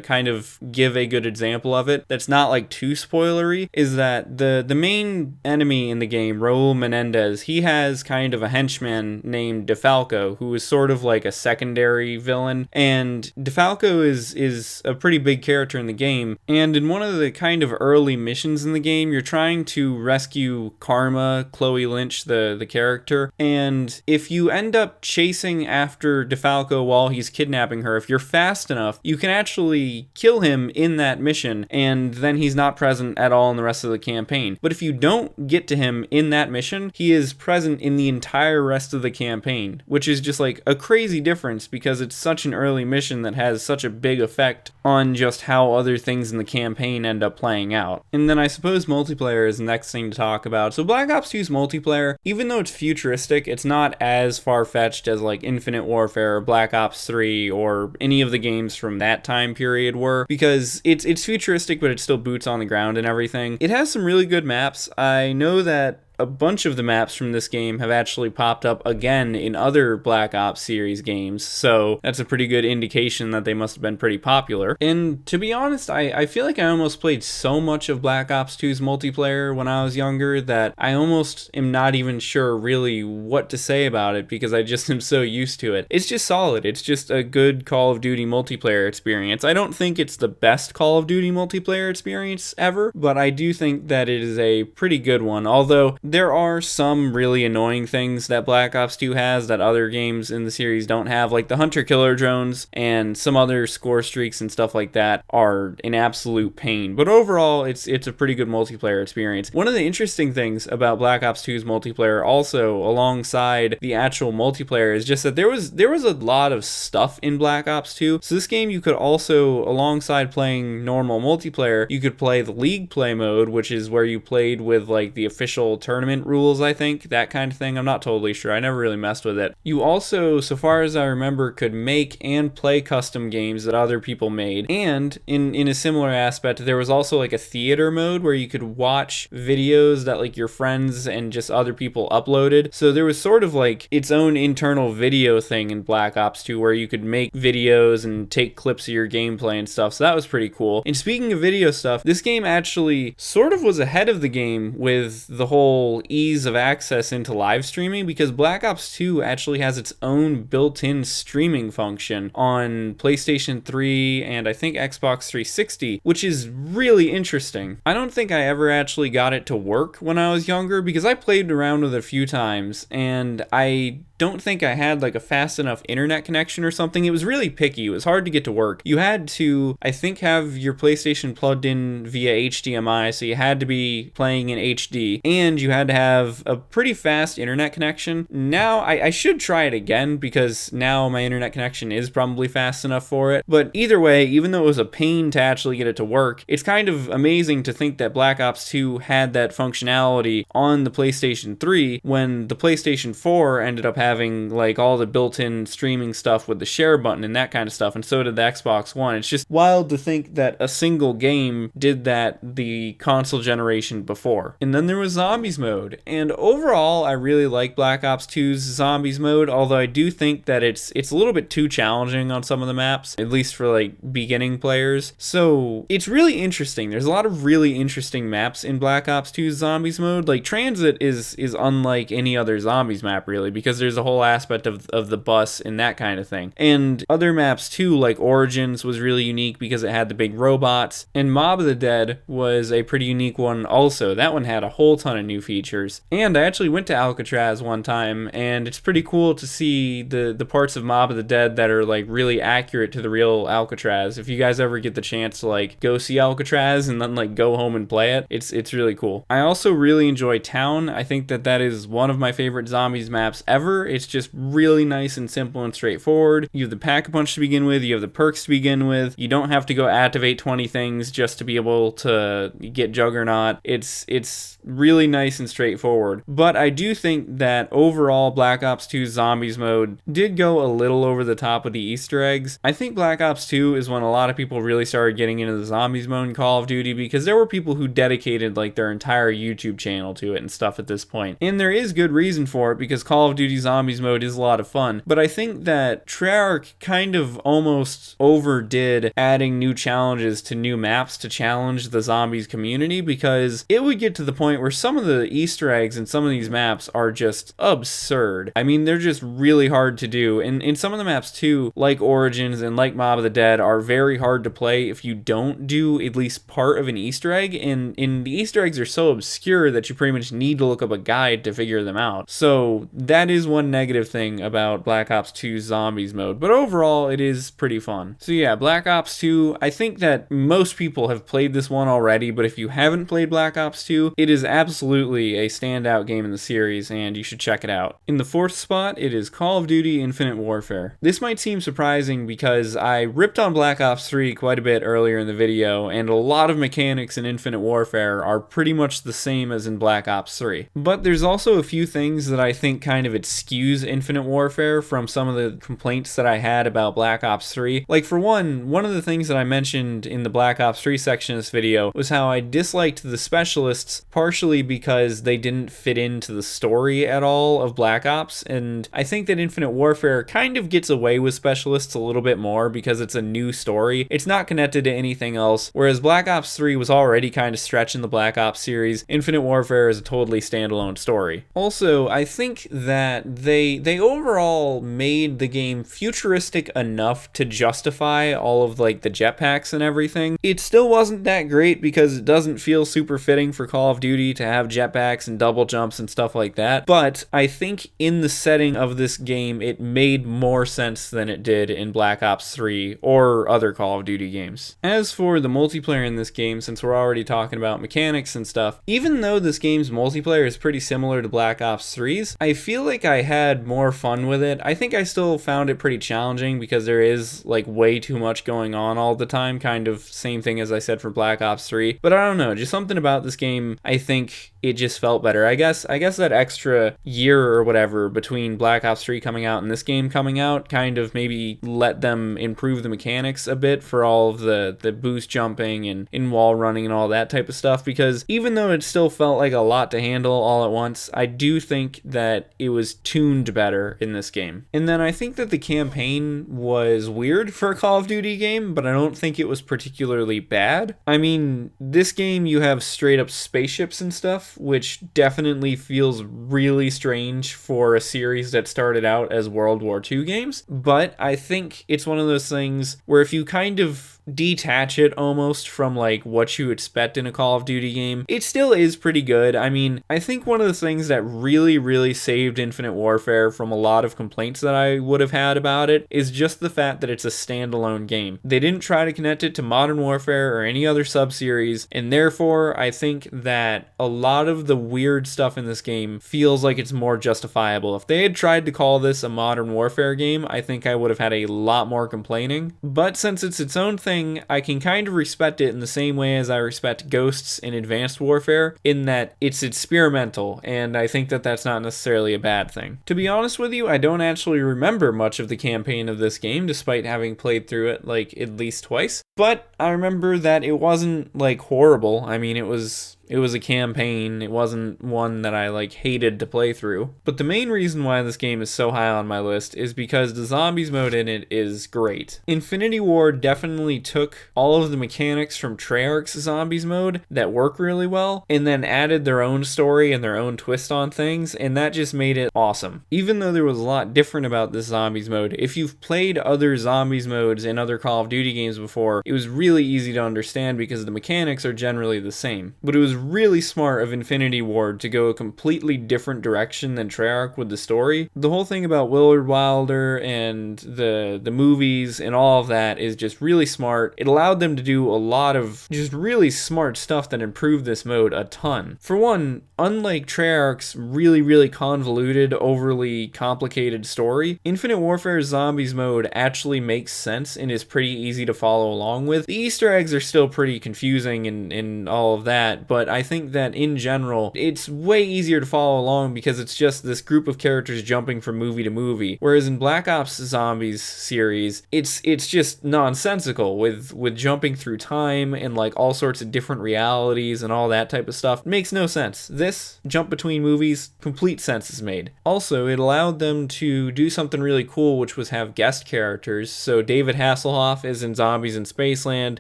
kind of give a good example of it that's not like too spoilery is that the main enemy in the game, Raul Menendez, he has kind of a henchman named DeFalco who is sort of like a secondary villain, and DeFalco is a pretty big character in the game, and in one of the kind of early missions in the game you're trying to rescue Karma, Chloe Lynch, the character, and if you end up chasing after DeFalco while he's kidnapping her, if you're fast enough, you can actually kill him in that mission, and then he's not present at all in the rest of the campaign. But if you don't get to him in that mission, he is present in the entire rest of the campaign, which is just like a crazy difference because it's such an early mission that has such a big effect on just how other things in the campaign end up playing out. And then I suppose multiplayer is the next thing to talk about. So Black Ops 2's multiplayer, even though it's futuristic, it's not as far-fetched as like Infinite Warfare or Black Ops 3 or any of the games from that time period were, because it's futuristic, but it's still boots on the ground and everything. It has some really good maps. I know that a bunch of the maps from this game have actually popped up again in other Black Ops series games, so that's a pretty good indication that they must have been pretty popular. And to be honest, I feel like I almost played so much of Black Ops 2's multiplayer when I was younger that I almost am not even sure really what to say about it because I just am so used to it. It's just solid. It's just a good Call of Duty multiplayer experience. I don't think it's the best Call of Duty multiplayer experience ever, but I do think that it is a pretty good one, although there are some really annoying things that Black Ops 2 has that other games in the series don't have, like the hunter-killer drones and some other score streaks and stuff like that are an absolute pain. But overall, it's a pretty good multiplayer experience. One of the interesting things about Black Ops 2's multiplayer also, alongside the actual multiplayer, is just that there was a lot of stuff in Black Ops 2. So this game, you could also, alongside playing normal multiplayer, you could play the League Play mode, which is where you played with like the official tournament rules, I think, that kind of thing. I'm not totally sure. I never really messed with it. You also, so far as I remember, could make and play custom games that other people made. And in a similar aspect, there was also like a theater mode where you could watch videos that like your friends and just other people uploaded. So there was sort of like its own internal video thing in Black Ops 2 where you could make videos and take clips of your gameplay and stuff. So that was pretty cool. And speaking of video stuff, this game actually sort of was ahead of the game with the whole whole ease of access into live streaming, because Black Ops 2 actually has its own built-in streaming function on PlayStation 3 and I think Xbox 360, which is really interesting. I don't think I ever actually got it to work when I was younger, because I played around with it a few times, and I don't think I had like a fast enough internet connection or something. It was really picky. It was hard to get to work. You had to, I think, have your PlayStation plugged in via HDMI, so you had to be playing in HD, and you had to have a pretty fast internet connection. Now, I should try it again, because now my internet connection is probably fast enough for it. But either way, even though it was a pain to actually get it to work, it's kind of amazing to think that Black Ops 2 had that functionality on the PlayStation 3 when the PlayStation 4 ended up having like all the built-in streaming stuff with the share button and that kind of stuff, and so did the Xbox One. It's just wild to think that a single game did that the console generation before. And then there was Zombies mode, and overall I really like Black Ops 2's Zombies mode, although I do think that it's a little bit too challenging on some of the maps, at least for like beginning players. So it's really interesting. There's a lot of really interesting maps in Black Ops 2's Zombies mode. Like Transit is unlike any other Zombies map really, because there's a whole aspect of the bus and that kind of thing. And other maps too, like Origins was really unique because it had the big robots, and Mob of the Dead was a pretty unique one also. That one had a whole ton of new features. And I actually went to Alcatraz one time, and it's pretty cool to see the parts of Mob of the Dead that are like really accurate to the real Alcatraz. If you guys ever get the chance to like go see Alcatraz and then like go home and play it, it's really cool. I also really enjoy Town. I think that is one of my favorite Zombies maps ever. It's just really nice and simple and straightforward. You have the Pack-a-Punch to begin with, you have the perks to begin with, you don't have to go activate 20 things just to be able to get Juggernaut. It's really nice and straightforward. But I do think that overall Black Ops 2 Zombies mode did go a little over the top with the Easter eggs. I think Black Ops 2 is when a lot of people really started getting into the Zombies mode in Call of Duty, because there were people who dedicated like their entire YouTube channel to it and stuff at this point. And there is good reason for it, because Call of Duty Zombies mode is a lot of fun. But I think that Treyarch kind of almost overdid adding new challenges to new maps to challenge the Zombies community, because it would get to the point where some of the Easter eggs in some of these maps are just absurd. I mean, they're just really hard to do. And in some of the maps too, like Origins and like Mob of the Dead, are very hard to play if you don't do at least part of an Easter egg. And the Easter eggs are so obscure that you pretty much need to look up a guide to figure them out. So that is one negative thing about Black Ops 2 Zombies mode, but overall it is pretty fun. So yeah, Black Ops 2, I think that most people have played this one already, but if you haven't played Black Ops 2, it is absolutely a standout game in the series, and you should check it out. In the fourth spot, it is Call of Duty Infinite Warfare. This might seem surprising because I ripped on Black Ops 3 quite a bit earlier in the video, and a lot of mechanics in Infinite Warfare are pretty much the same as in Black Ops 3. But there's also a few things that I think kind of excuse Infinite Warfare from some of the complaints that I had about Black Ops 3. Like for one of the things that I mentioned in the Black Ops 3 section of this video was how I disliked the specialists, partially because they didn't fit into the story at all of Black Ops, and I think that Infinite Warfare kind of gets away with specialists a little bit more because it's a new story. It's not connected to anything else, whereas Black Ops 3 was already kind of stretching the Black Ops series. Infinite Warfare is a totally standalone story. Also, I think that they overall made the game futuristic enough to justify all of like the jetpacks and everything. It still wasn't that great because it doesn't feel super fitting for Call of Duty to have jetpacks and double jumps and stuff like that, but I think in the setting of this game it made more sense than it did in Black Ops 3 or other Call of Duty games. As for the multiplayer in this game, since we're already talking about mechanics and stuff, even though this game's multiplayer is pretty similar to Black Ops 3's, I feel like I had more fun with it. I think I still found it pretty challenging because there is like way too much going on all the time, kind of same thing as I said for Black Ops 3, but I don't know, just something about this game, I think it just felt better. I guess that extra year or whatever between Black Ops 3 coming out and this game coming out kind of maybe let them improve the mechanics a bit for all of the boost jumping and in-wall running and all that type of stuff, because even though it still felt like a lot to handle all at once, I do think that it was too tuned better in this game. And then I think that the campaign was weird for a Call of Duty game, but I don't think it was particularly bad. I mean, this game you have straight up spaceships and stuff, which definitely feels really strange for a series that started out as World War II games, but I think it's one of those things where if you kind of detach it almost from like what you expect in a Call of Duty game, it still is pretty good. I mean, I think one of the things that really saved Infinite Warfare from a lot of complaints that I would have had about it is just the fact that it's a standalone game. They didn't try to connect it to Modern Warfare or any other sub-series, and therefore I think that a lot of the weird stuff in this game feels like it's more justifiable. If they had tried to call this a Modern Warfare game, I think I would have had a lot more complaining. But since it's its own thing, I can kind of respect it in the same way as I respect Ghosts in Advanced Warfare, in that it's experimental, and I think that that's not necessarily a bad thing. To be honest with you, I don't actually remember much of the campaign of this game, despite having played through it like at least twice, but I remember that it wasn't like horrible. I mean, it was a campaign. It wasn't one that I like hated to play through. But the main reason why this game is so high on my list is because the zombies mode in it is great. Infinity Ward definitely took all of the mechanics from Treyarch's zombies mode that work really well and then added their own story and their own twist on things, and that just made it awesome. Even though there was a lot different about this zombies mode, if you've played other zombies modes in other Call of Duty games before, it was really easy to understand because the mechanics are generally the same. But it was really smart of Infinity Ward to go a completely different direction than Treyarch with the story. The whole thing about Willard Wilder and the movies and all of that is just really smart. It allowed them to do a lot of just really smart stuff that improved this mode a ton. For one, unlike Treyarch's really convoluted, overly complicated story, Infinite Warfare's Zombies mode actually makes sense and is pretty easy to follow along with. The Easter eggs are still pretty confusing and all of that, but I think that in general, it's way easier to follow along because it's just this group of characters jumping from movie to movie. Whereas in Black Ops Zombies series, it's just nonsensical with jumping through time and like all sorts of different realities and all that type of stuff. It makes no sense. This jump between movies, complete sense is made. Also, it allowed them to do something really cool, which was have guest characters. So David Hasselhoff is in Zombies in Spaceland,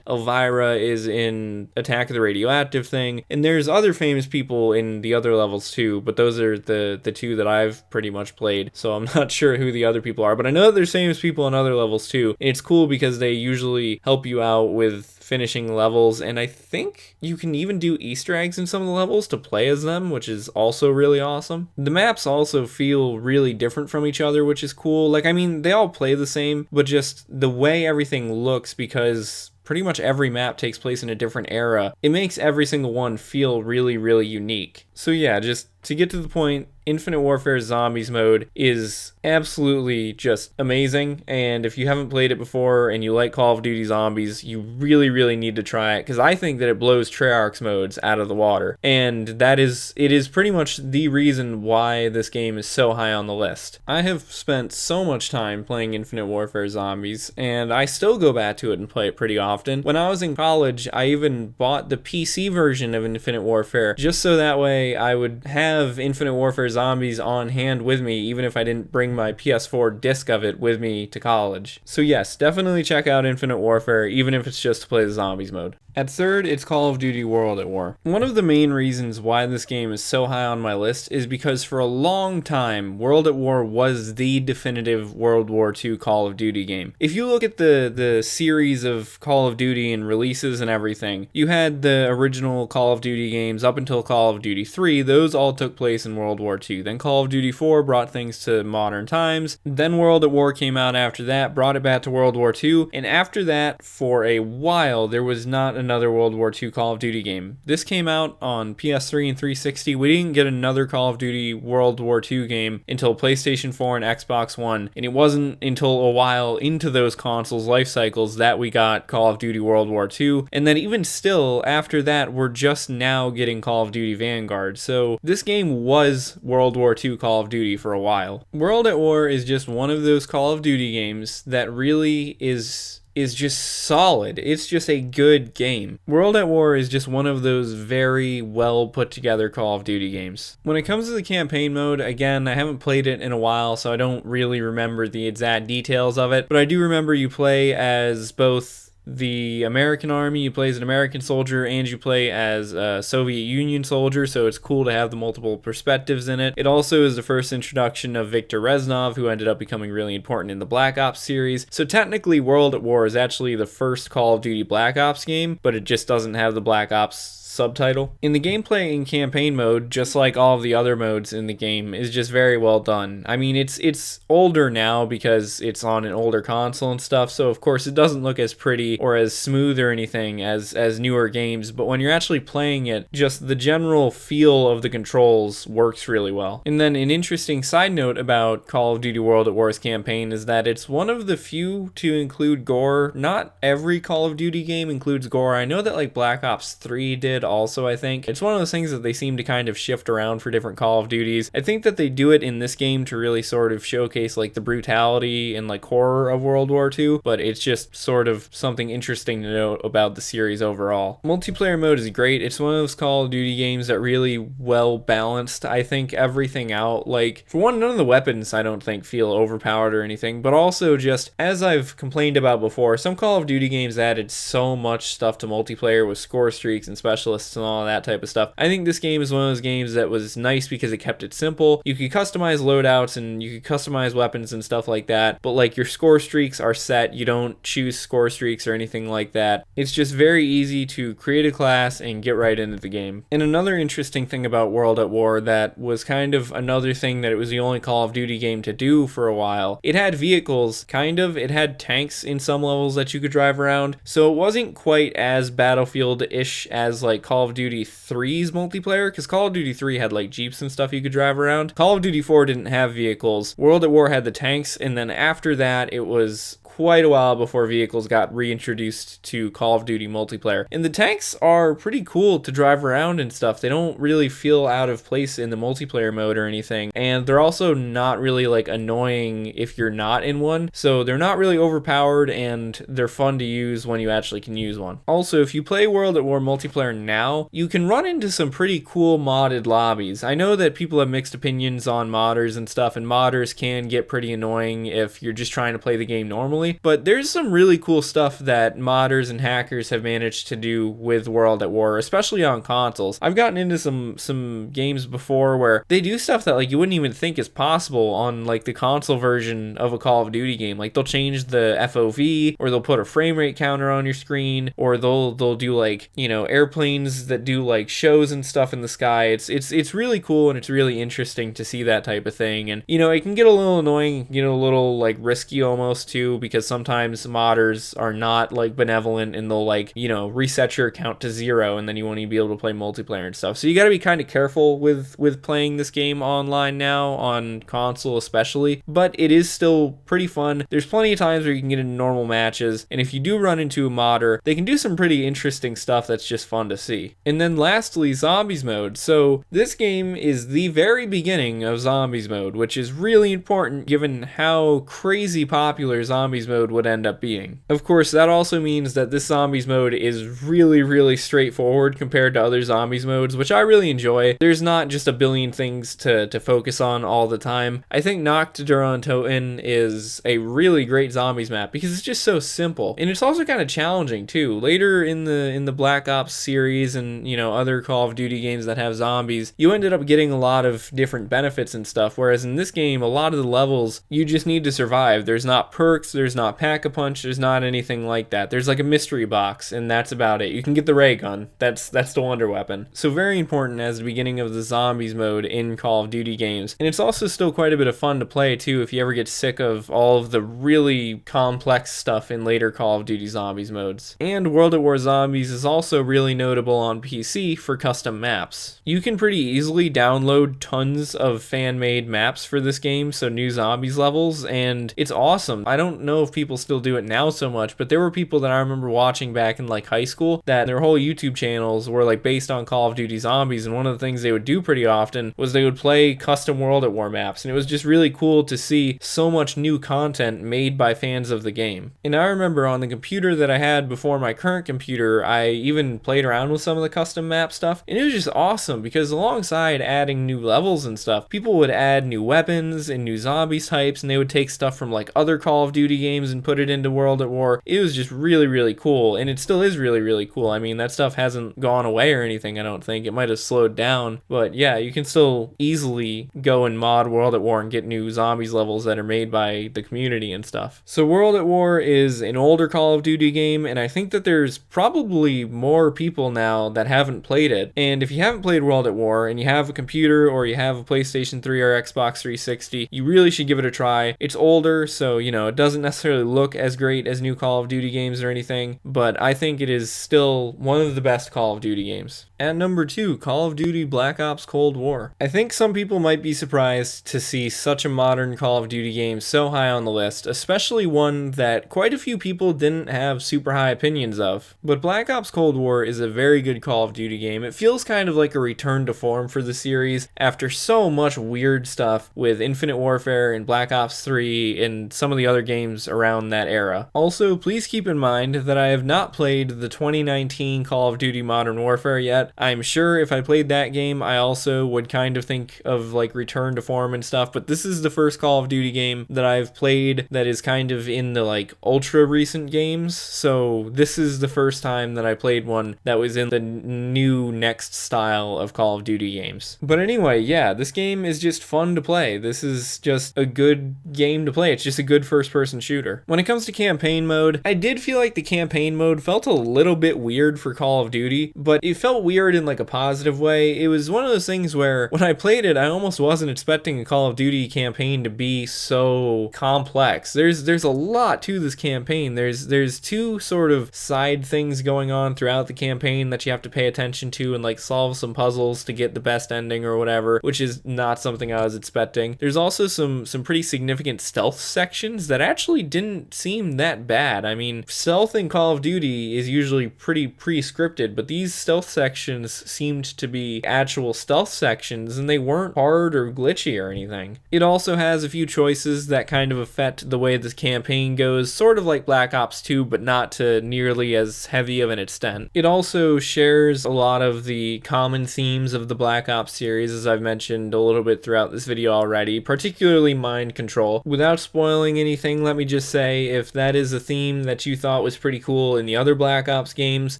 Elvira is in Attack of the Radioactive Thing, and there's other famous people in the other levels too, but those are the two that I've pretty much played, so I'm not sure who the other people are, but I know that there's famous people in other levels too, and it's cool because they usually help you out with finishing levels, and I think you can even do Easter eggs in some of the levels to play as them, which is also really awesome. The maps also feel really different from each other, which is cool. Like, I mean, they all play the same, but just the way everything looks, because pretty much every map takes place in a different era, it makes every single one feel really unique. So yeah, just to get to the point, Infinite Warfare Zombies mode is absolutely just amazing, and if you haven't played it before and you like Call of Duty Zombies, you really need to try it, because I think that it blows Treyarch's modes out of the water, and it is pretty much the reason why this game is so high on the list. I have spent so much time playing Infinite Warfare Zombies, and I still go back to it and play it pretty often. When I was in college, I even bought the PC version of Infinite Warfare, just so that way I would have Infinite Warfare Zombies on hand with me, even if I didn't bring my PS4 disc of it with me to college. So yes, definitely check out Infinite Warfare, even if it's just to play the Zombies mode. At third, it's Call of Duty World at War. One of the main reasons why this game is so high on my list is because for a long time, World at War was the definitive World War II Call of Duty game. If you look at the series of Call of Duty and releases and everything, you had the original Call of Duty games up until Call of Duty 3, those all took place in World War II. Then Call of Duty 4 brought things to modern times. Then World at War came out after that, brought it back to World War II, and after that, for a while, there was not another World War II Call of Duty game. This came out on PS3 and 360. We didn't get another Call of Duty World War II game until PlayStation 4 and Xbox One, and it wasn't until a while into those consoles' life cycles that we got Call of Duty World War II, and then even still, after that, we're just now getting Call of Duty Vanguard. So this game was World War II Call of Duty for a while. World at War is just one of those Call of Duty games that really is is just solid. It's just a good game. World at War is just one of those very well put together Call of Duty games. When it comes to the campaign mode, again, I haven't played it in a while, so I don't really remember the exact details of it, but I do remember you play as both the American army, you play as an American soldier, and you play as a Soviet Union soldier, so it's cool to have the multiple perspectives in it. It also is the first introduction of Viktor Reznov, who ended up becoming really important in the Black Ops series. So technically, World at War is actually the first Call of Duty Black Ops game, but it just doesn't have the Black Ops subtitle. In the gameplay in campaign mode, just like all of the other modes in the game, is just very well done. I mean, it's older now because it's on an older console and stuff, so of course it doesn't look as pretty or as smooth or anything as newer games, but when you're actually playing it, just the general feel of the controls works really well. And then an interesting side note about Call of Duty World at War's campaign is that it's one of the few to include gore. Not every Call of Duty game includes gore. I know that like Black Ops 3 did also, I think. It's one of those things that they seem to kind of shift around for different Call of Duties. I think that they do it in this game to really sort of showcase like the brutality and like horror of World War II, but it's just sort of something interesting to note about the series overall. Multiplayer mode is great. It's one of those Call of Duty games that really well balanced, I think, everything out. Like, for one, none of the weapons I don't think feel overpowered or anything, but also just, as I've complained about before, some Call of Duty games added so much stuff to multiplayer with score streaks and specialists and all that type of stuff. I think this game is one of those games that was nice because it kept it simple. You could customize loadouts and you could customize weapons and stuff like that, but like your score streaks are set. You don't choose score streaks or anything like that. It's just very easy to create a class and get right into the game. And another interesting thing about World at War that was kind of another thing that it was the only Call of Duty game to do for a while, it had vehicles, kind of. It had tanks in some levels that you could drive around, so it wasn't quite as Battlefield-ish as like Call of Duty 3's multiplayer, because Call of Duty 3 had like Jeeps and stuff you could drive around. Call of Duty 4 didn't have vehicles. World at War had the tanks, and then after that it was quite a while before vehicles got reintroduced to Call of Duty multiplayer. And the tanks are pretty cool to drive around and stuff. They don't really feel out of place in the multiplayer mode or anything. And they're also not really like annoying if you're not in one. So they're not really overpowered and they're fun to use when you actually can use one. Also, if you play World at War multiplayer now, you can run into some pretty cool modded lobbies. I know that people have mixed opinions on modders and stuff, and modders can get pretty annoying if you're just trying to play the game normally. But there's some really cool stuff that modders and hackers have managed to do with World at War, especially on consoles. I've gotten into some games before where they do stuff that like you wouldn't even think is possible on like the console version of a Call of Duty game. Like they'll change the FOV, or they'll put a frame rate counter on your screen, or they'll do like, you know, airplanes that do like shows and stuff in the sky. It's really cool, and it's really interesting to see that type of thing. And you know, it can get a little annoying, you know, a little like risky almost too, because sometimes modders are not like benevolent and they'll like, you know, reset your account to 0 and then you won't even be able to play multiplayer and stuff. So you got to be kind of careful with playing this game online now, on console especially, but it is still pretty fun. There's plenty of times where you can get into normal matches, and if you do run into a modder, they can do some pretty interesting stuff that's just fun to see. And then lastly, Zombies mode. So this game is the very beginning of Zombies mode, which is really important given how crazy popular Zombies mode would end up being. Of course, that also means that this Zombies mode is really straightforward compared to other Zombies modes, which I really enjoy. There's not just a billion things to focus on all the time. I think Nacht der Untoten is a really great Zombies map because it's just so simple, and it's also kind of challenging too. Later in the Black Ops series and, you know, other Call of Duty games that have zombies, you ended up getting a lot of different benefits and stuff, whereas in this game, a lot of the levels, you just need to survive. There's not perks, there's not pack-a-punch, there's not anything like that. There's like a mystery box, and that's about it. You can get the ray gun. That's the wonder weapon. So very important as the beginning of the Zombies mode in Call of Duty games. And it's also still quite a bit of fun to play too if you ever get sick of all of the really complex stuff in later Call of Duty Zombies modes. And World at War Zombies is also really notable on PC for custom maps. You can pretty easily download tons of fan-made maps for this game, so new Zombies levels, and it's awesome. I don't know if people still do it now so much, but there were people that I remember watching back in like high school that their whole YouTube channels were like based on Call of Duty Zombies, and one of the things they would do pretty often was they would play custom World at War maps, and it was just really cool to see so much new content made by fans of the game. And I remember on the computer that I had before my current computer, I even played around with some of the custom map stuff, and it was just awesome because alongside adding new levels and stuff, people would add new weapons and new zombies types, and they would take stuff from like other Call of Duty games and put it into World at War. It was just really, really cool, and it still is really, really cool. I mean, that stuff hasn't gone away or anything, I don't think. It might have slowed down, but yeah, you can still easily go and mod World at War and get new zombies levels that are made by the community and stuff. So World at War is an older Call of Duty game, and I think that there's probably more people now that haven't played it. And if you haven't played World at War and you have a computer or you have a PlayStation 3 or Xbox 360, you really should give it a try. It's older, so it doesn't necessarily look as great as new Call of Duty games or anything, but I think it is still one of the best Call of Duty games. At number 2, Call of Duty Black Ops Cold War. I think some people might be surprised to see such a modern Call of Duty game so high on the list, especially one that quite a few people didn't have super high opinions of. But Black Ops Cold War is a very good Call of Duty game. It feels kind of like a return to form for the series after so much weird stuff with Infinite Warfare and Black Ops 3 and some of the other games around that era. Also, please keep in mind that I have not played the 2019 Call of Duty Modern Warfare yet. I'm sure if I played that game, I also would kind of think of like return to form and stuff, but this is the first Call of Duty game that I've played that is kind of in the like ultra recent games, so this is the first time that I played one that was in the new next style of Call of Duty games. But anyway, yeah, this game is just fun to play. This is just a good game to play. It's just a good first-person shooter. When it comes to campaign mode, I did feel like the campaign mode felt a little bit weird for Call of Duty, but it felt weird in like a positive way. It was one of those things where when I played it, I almost wasn't expecting a Call of Duty campaign to be so complex. There's a lot to this campaign. There's two sort of side things going on throughout the campaign that you have to pay attention to and like solve some puzzles to get the best ending or whatever, which is not something I was expecting. There's also some pretty significant stealth sections that actually didn't seem that bad. I mean, stealth in Call of Duty is usually pretty pre-scripted, but these stealth sections seemed to be actual stealth sections, and they weren't hard or glitchy or anything. It also has a few choices that kind of affect the way this campaign goes, sort of like Black Ops 2, but not to nearly as heavy of an extent. It also shares a lot of the common themes of the Black Ops series, as I've mentioned a little bit throughout this video already, particularly mind control. Without spoiling anything, let me just say, if that is a theme that you thought was pretty cool in the other Black Ops games,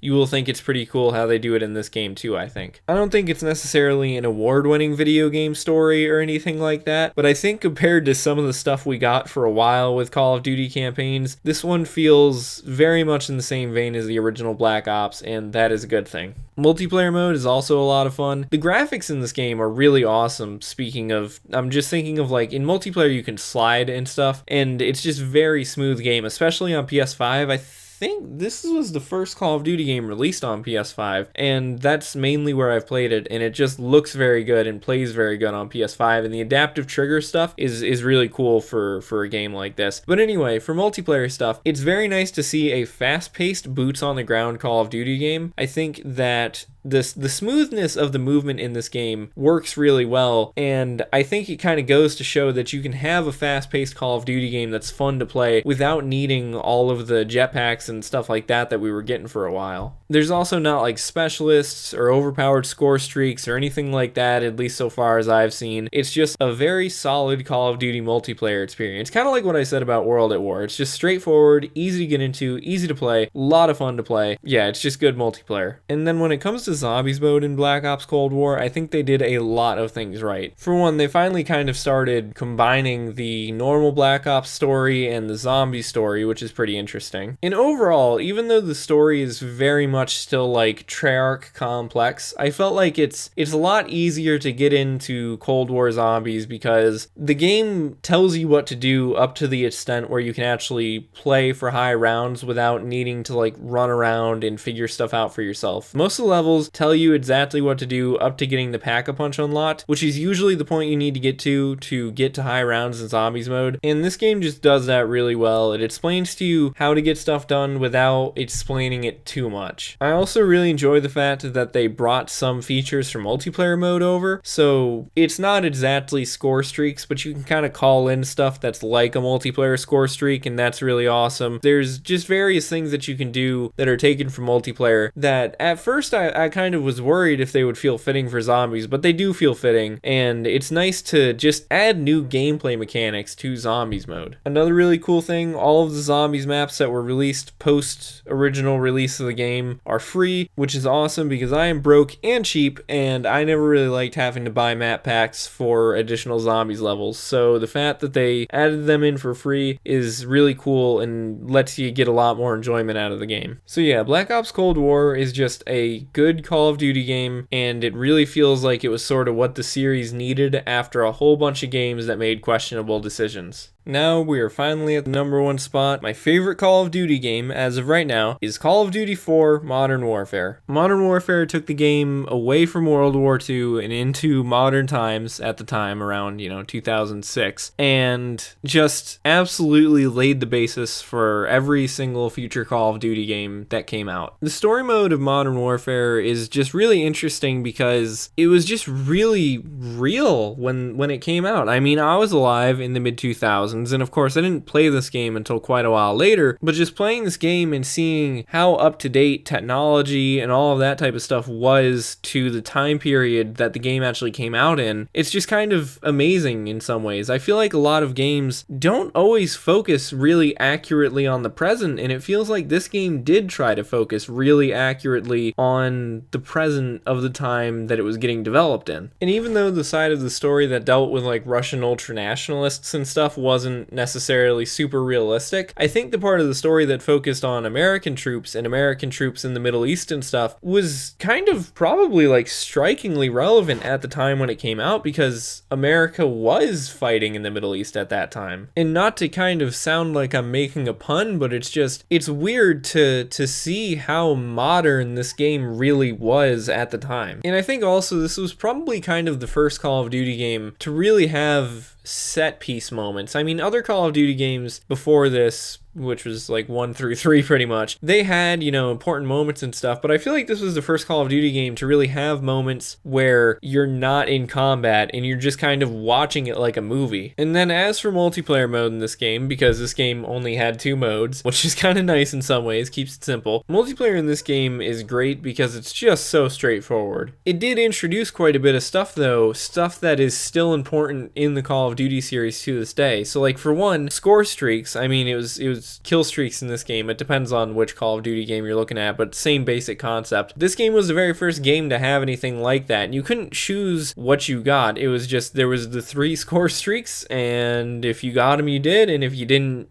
you will think it's pretty cool how they do it in this game too, I think. I don't think it's necessarily an award-winning video game story or anything like that, but I think compared to some of the stuff we got for a while with Call of Duty campaigns, this one feels very much in the same vein as the original Black Ops, and that is a good thing. Multiplayer mode is also a lot of fun. The graphics in this game are really awesome. Speaking of, I'm just thinking of like in multiplayer you can slide and stuff, and it's just very smooth game, especially on PS5. I think this was the first Call of Duty game released on PS5, and that's mainly where I've played it, and it just looks very good and plays very good on PS5, and the adaptive trigger stuff is really cool for a game like this. But anyway, for multiplayer stuff, it's very nice to see a fast-paced, boots-on-the-ground Call of Duty game. I think that the smoothness of the movement in this game works really well, and I think it kind of goes to show that you can have a fast-paced Call of Duty game that's fun to play without needing all of the jetpacks and stuff like that we were getting for a while. There's also not like specialists or overpowered score streaks or anything like that, at least so far as I've seen. It's just a very solid Call of Duty multiplayer experience. Kind of like what I said about World at War. It's just straightforward, easy to get into, easy to play, a lot of fun to play. Yeah, it's just good multiplayer. And then when it comes to zombies mode in Black Ops Cold War, I think they did a lot of things right. For one, they finally kind of started combining the normal Black Ops story and the zombie story, which is pretty interesting. And overall, even though the story is very much still like Treyarch complex, I felt like it's a lot easier to get into Cold War Zombies because the game tells you what to do up to the extent where you can actually play for high rounds without needing to like run around and figure stuff out for yourself. Most of the levels tutorials tell you exactly what to do up to getting the Pack-a-Punch unlocked, which is usually the point you need to get to high rounds in zombies mode. And this game just does that really well. It explains to you how to get stuff done without explaining it too much. I also really enjoy the fact that they brought some features from multiplayer mode over, so it's not exactly score streaks, but you can kind of call in stuff that's like a multiplayer score streak, and that's really awesome. There's just various things that you can do that are taken from multiplayer that at first I kind of was worried if they would feel fitting for zombies, but they do feel fitting, and it's nice to just add new gameplay mechanics to zombies mode. Another really cool thing, all of the zombies maps that were released post original release of the game are free, which is awesome because I am broke and cheap, and I never really liked having to buy map packs for additional zombies levels. So the fact that they added them in for free is really cool and lets you get a lot more enjoyment out of the game. So yeah, Black Ops Cold War is just a good Call of Duty game, and it really feels like it was sort of what the series needed after a whole bunch of games that made questionable decisions. Now we are finally at the number one spot. My favorite Call of Duty game as of right now is Call of Duty 4 Modern Warfare. Modern Warfare took the game away from World War II and into modern times at the time, around 2006, and just absolutely laid the basis for every single future Call of Duty game that came out. The story mode of Modern Warfare is just really interesting because it was just really real when it came out. I mean, I was alive in the mid 2000s, and of course I didn't play this game until quite a while later, but just playing this game and seeing how up-to-date technology and all of that type of stuff was to the time period that the game actually came out in, it's just kind of amazing in some ways. I feel like a lot of games don't always focus really accurately on the present, and it feels like this game did try to focus really accurately on the present of the time that it was getting developed in. And even though the side of the story that dealt with like Russian ultranationalists and stuff wasn't necessarily super realistic, I think the part of the story that focused on American troops and American troops in the Middle East and stuff was kind of probably like strikingly relevant at the time when it came out, because America was fighting in the Middle East at that time. And not to kind of sound like I'm making a pun, but it's weird to see how modern this game really was at the time. And I think also this was probably kind of the first Call of Duty game to really have set piece moments. I mean, other Call of Duty games before this, which was like 1 through 3 pretty much, they had, important moments and stuff, but I feel like this was the first Call of Duty game to really have moments where you're not in combat and you're just kind of watching it like a movie. And then as for multiplayer mode in this game, because this game only had 2 modes, which is kind of nice in some ways, keeps it simple, multiplayer in this game is great because it's just so straightforward. It did introduce quite a bit of stuff though, stuff that is still important in the Call of Duty series to this day. So like for one, score streaks, I mean it was kill streaks in this game. It depends on which Call of Duty game you're looking at, but same basic concept. This game was the very first game to have anything like that, and you couldn't choose what you got. It was just, there was the 3 score streaks, and if you got them, you did, and if you didn't.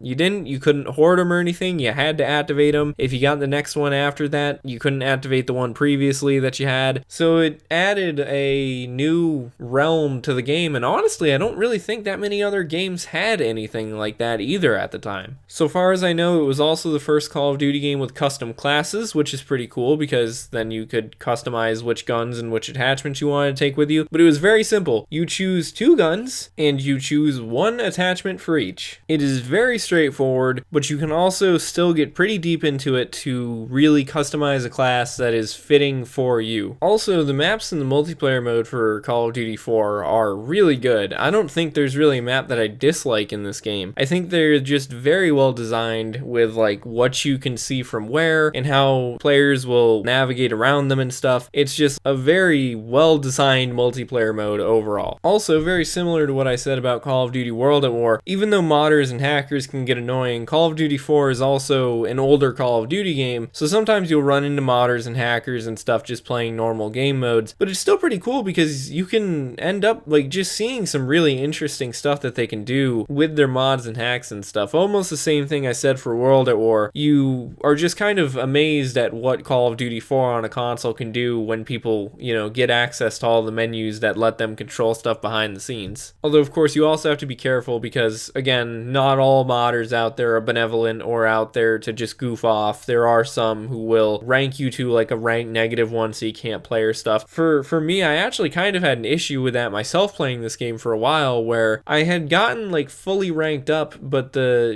You couldn't hoard them or anything. You had to activate them. If you got the next one after that, you couldn't activate the one previously that you had. So it added a new realm to the game, and honestly, I don't really think that many other games had anything like that either at the time. So far as I know, it was also the first Call of Duty game with custom classes, which is pretty cool because then you could customize which guns and which attachments you wanted to take with you. But it was very simple. You choose 2 guns and you choose 1 attachment for each. It is very straightforward, but you can also still get pretty deep into it to really customize a class that is fitting for you. Also, the maps in the multiplayer mode for Call of Duty 4 are really good. I don't think there's really a map that I dislike in this game. I think they're just very well designed with like what you can see from where and how players will navigate around them and stuff. It's just a very well designed multiplayer mode overall. Also, very similar to what I said about Call of Duty World at War, even though modders and hackers can get annoying, Call of Duty 4 is also an older Call of Duty game, so sometimes you'll run into modders and hackers and stuff just playing normal game modes, but it's still pretty cool because you can end up like just seeing some really interesting stuff that they can do with their mods and hacks and stuff. Almost the same thing everything I said for World at War, you are just kind of amazed at what Call of Duty 4 on a console can do when people, get access to all the menus that let them control stuff behind the scenes. Although, of course, you also have to be careful because, again, not all modders out there are benevolent or out there to just goof off. There are some who will rank you to like a rank -1 so you can't play or stuff. For me, I actually kind of had an issue with that myself playing this game for a while, where I had gotten like fully ranked up, but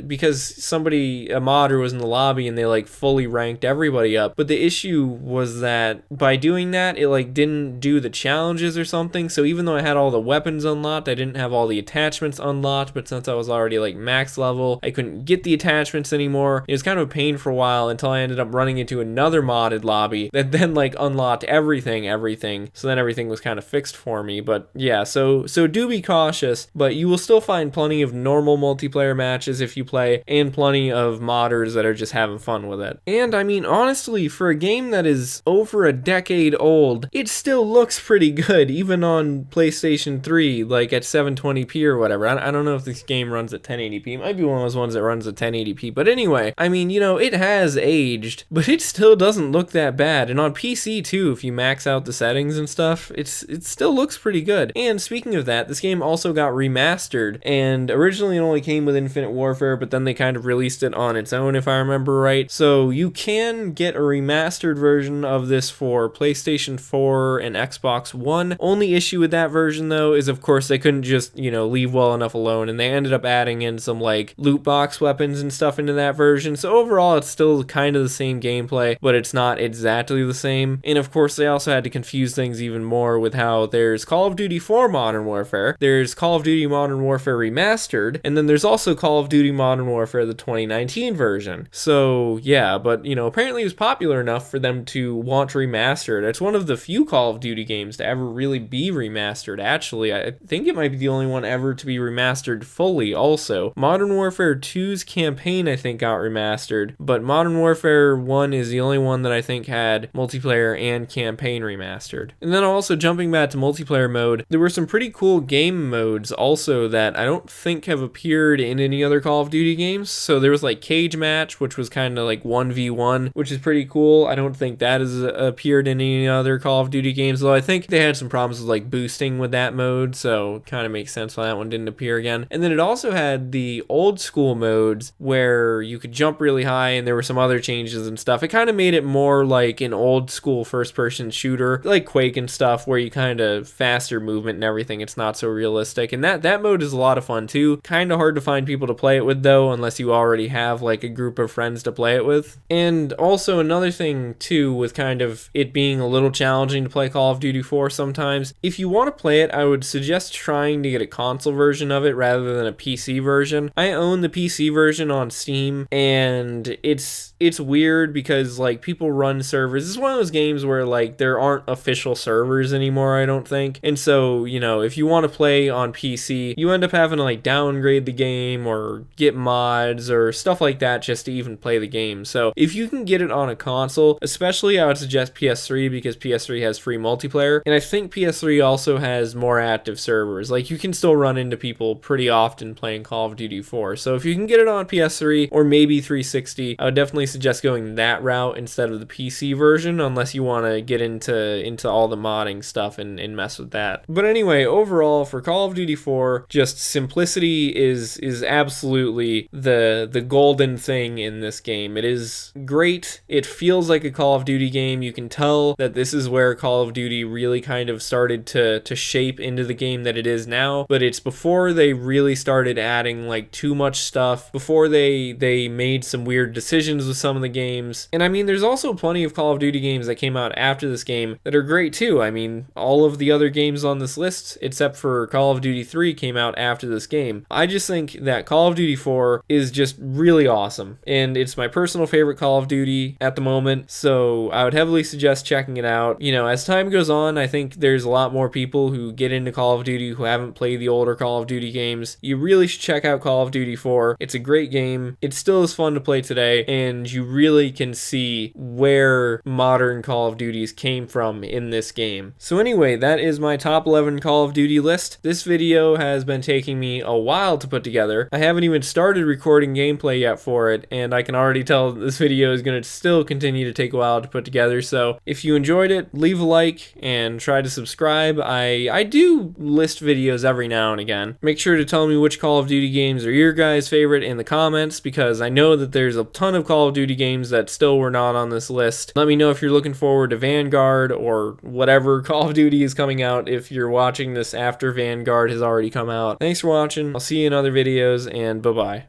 because a modder was in the lobby and they like fully ranked everybody up, but the issue was that by doing that, it like didn't do the challenges or something. So even though I had all the weapons unlocked, I didn't have all the attachments unlocked, but since I was already like max level, I couldn't get the attachments anymore. It was kind of a pain for a while until I ended up running into another modded lobby that then like unlocked everything. So then everything was kind of fixed for me. But yeah, so do be cautious, but you will still find plenty of normal multiplayer matches if you play, and plenty of modders that are just having fun with it. And I mean, honestly, for a game that is over a decade old, it still looks pretty good, even on PlayStation 3, like at 720p or whatever. I don't know if this game runs at 1080p. It might be one of those ones that runs at 1080p. But anyway, I mean, it has aged, but it still doesn't look that bad. And on PC too, if you max out the settings and stuff, it still looks pretty good. And speaking of that, this game also got remastered, and originally it only came with Infinite Warfare, but then they kind of released it on its own, if I remember right. So you can get a remastered version of this for PlayStation 4 and Xbox One. Only issue with that version though is, of course, they couldn't just, leave well enough alone, and they ended up adding in some like loot box weapons and stuff into that version. So overall, it's still kind of the same gameplay, but it's not exactly the same. And of course, they also had to confuse things even more with how there's Call of Duty 4 Modern Warfare, there's Call of Duty Modern Warfare Remastered, and then there's also Call of Duty Modern Warfare, the 2019 version. So yeah, but apparently it was popular enough for them to want to remaster it. It's one of the few Call of Duty games to ever really be remastered, actually. I think it might be the only one ever to be remastered fully also. Modern Warfare 2's campaign, I think, got remastered, but Modern Warfare 1 is the only one that I think had multiplayer and campaign remastered. And then also jumping back to multiplayer mode, there were some pretty cool game modes also that I don't think have appeared in any other Call of Duty games. So there was like Cage Match, which was kind of like 1v1, which is pretty cool. I don't think that has appeared in any other Call of Duty games, though I think they had some problems with like boosting with that mode, so kind of makes sense why that one didn't appear again. And then it also had the old school modes where you could jump really high, and there were some other changes and stuff. It kind of made it more like an old school first person shooter, like Quake and stuff, where you kind of faster movement and everything. It's not so realistic, and that mode is a lot of fun too. Kind of hard to find people to play it with though, unless you already have like a group of friends to play it with. And also another thing too, with kind of it being a little challenging to play Call of Duty 4 sometimes, if you want to play it, I would suggest trying to get a console version of it rather than a PC version. I own the PC version on Steam, and it's weird because like people run servers. This is one of those games where like there aren't official servers anymore, I don't think. And so, if you want to play on PC, you end up having to like downgrade the game or get mods or stuff like that just to even play the game. So if you can get it on a console, especially I would suggest PS3, because PS3 has free multiplayer, and I think PS3 also has more active servers. Like you can still run into people pretty often playing Call of Duty 4. So if you can get it on PS3 or maybe 360, I would definitely suggest going that route instead of the PC version, unless you want to get into all the modding stuff and mess with that. But anyway, overall for Call of Duty 4, just simplicity is absolutely the golden thing in this game. It is great. It feels like a Call of Duty game. You can tell that this is where Call of Duty really kind of started to shape into the game that it is now, but it's before they really started adding like too much stuff, before they made some weird decisions with some of the games. And I mean, there's also plenty of Call of Duty games that came out after this game that are great too. I mean, all of the other games on this list, except for Call of Duty 3, came out after this game. I just think that Call of Duty 4 is just really awesome, and it's my personal favorite Call of Duty at the moment, so I would heavily suggest checking it out. As time goes on, I think there's a lot more people who get into Call of Duty who haven't played the older Call of Duty games. You really should check out Call of Duty 4. It's a great game. It still is fun to play today, and you really can see where modern Call of Duties came from in this game. So anyway, that is my top 11 Call of Duty list. This video has been taking me a while to put together. I haven't even started recording recording gameplay yet for it, and I can already tell this video is going to still continue to take a while to put together. So if you enjoyed it, leave a like and try to subscribe. I do list videos every now and again. Make sure to tell me which Call of Duty games are your guys' favorite in the comments, because I know that there's a ton of Call of Duty games that still were not on this list. Let me know if you're looking forward to Vanguard or whatever Call of Duty is coming out if you're watching this after Vanguard has already come out. Thanks for watching. I'll see you in other videos, and bye-bye.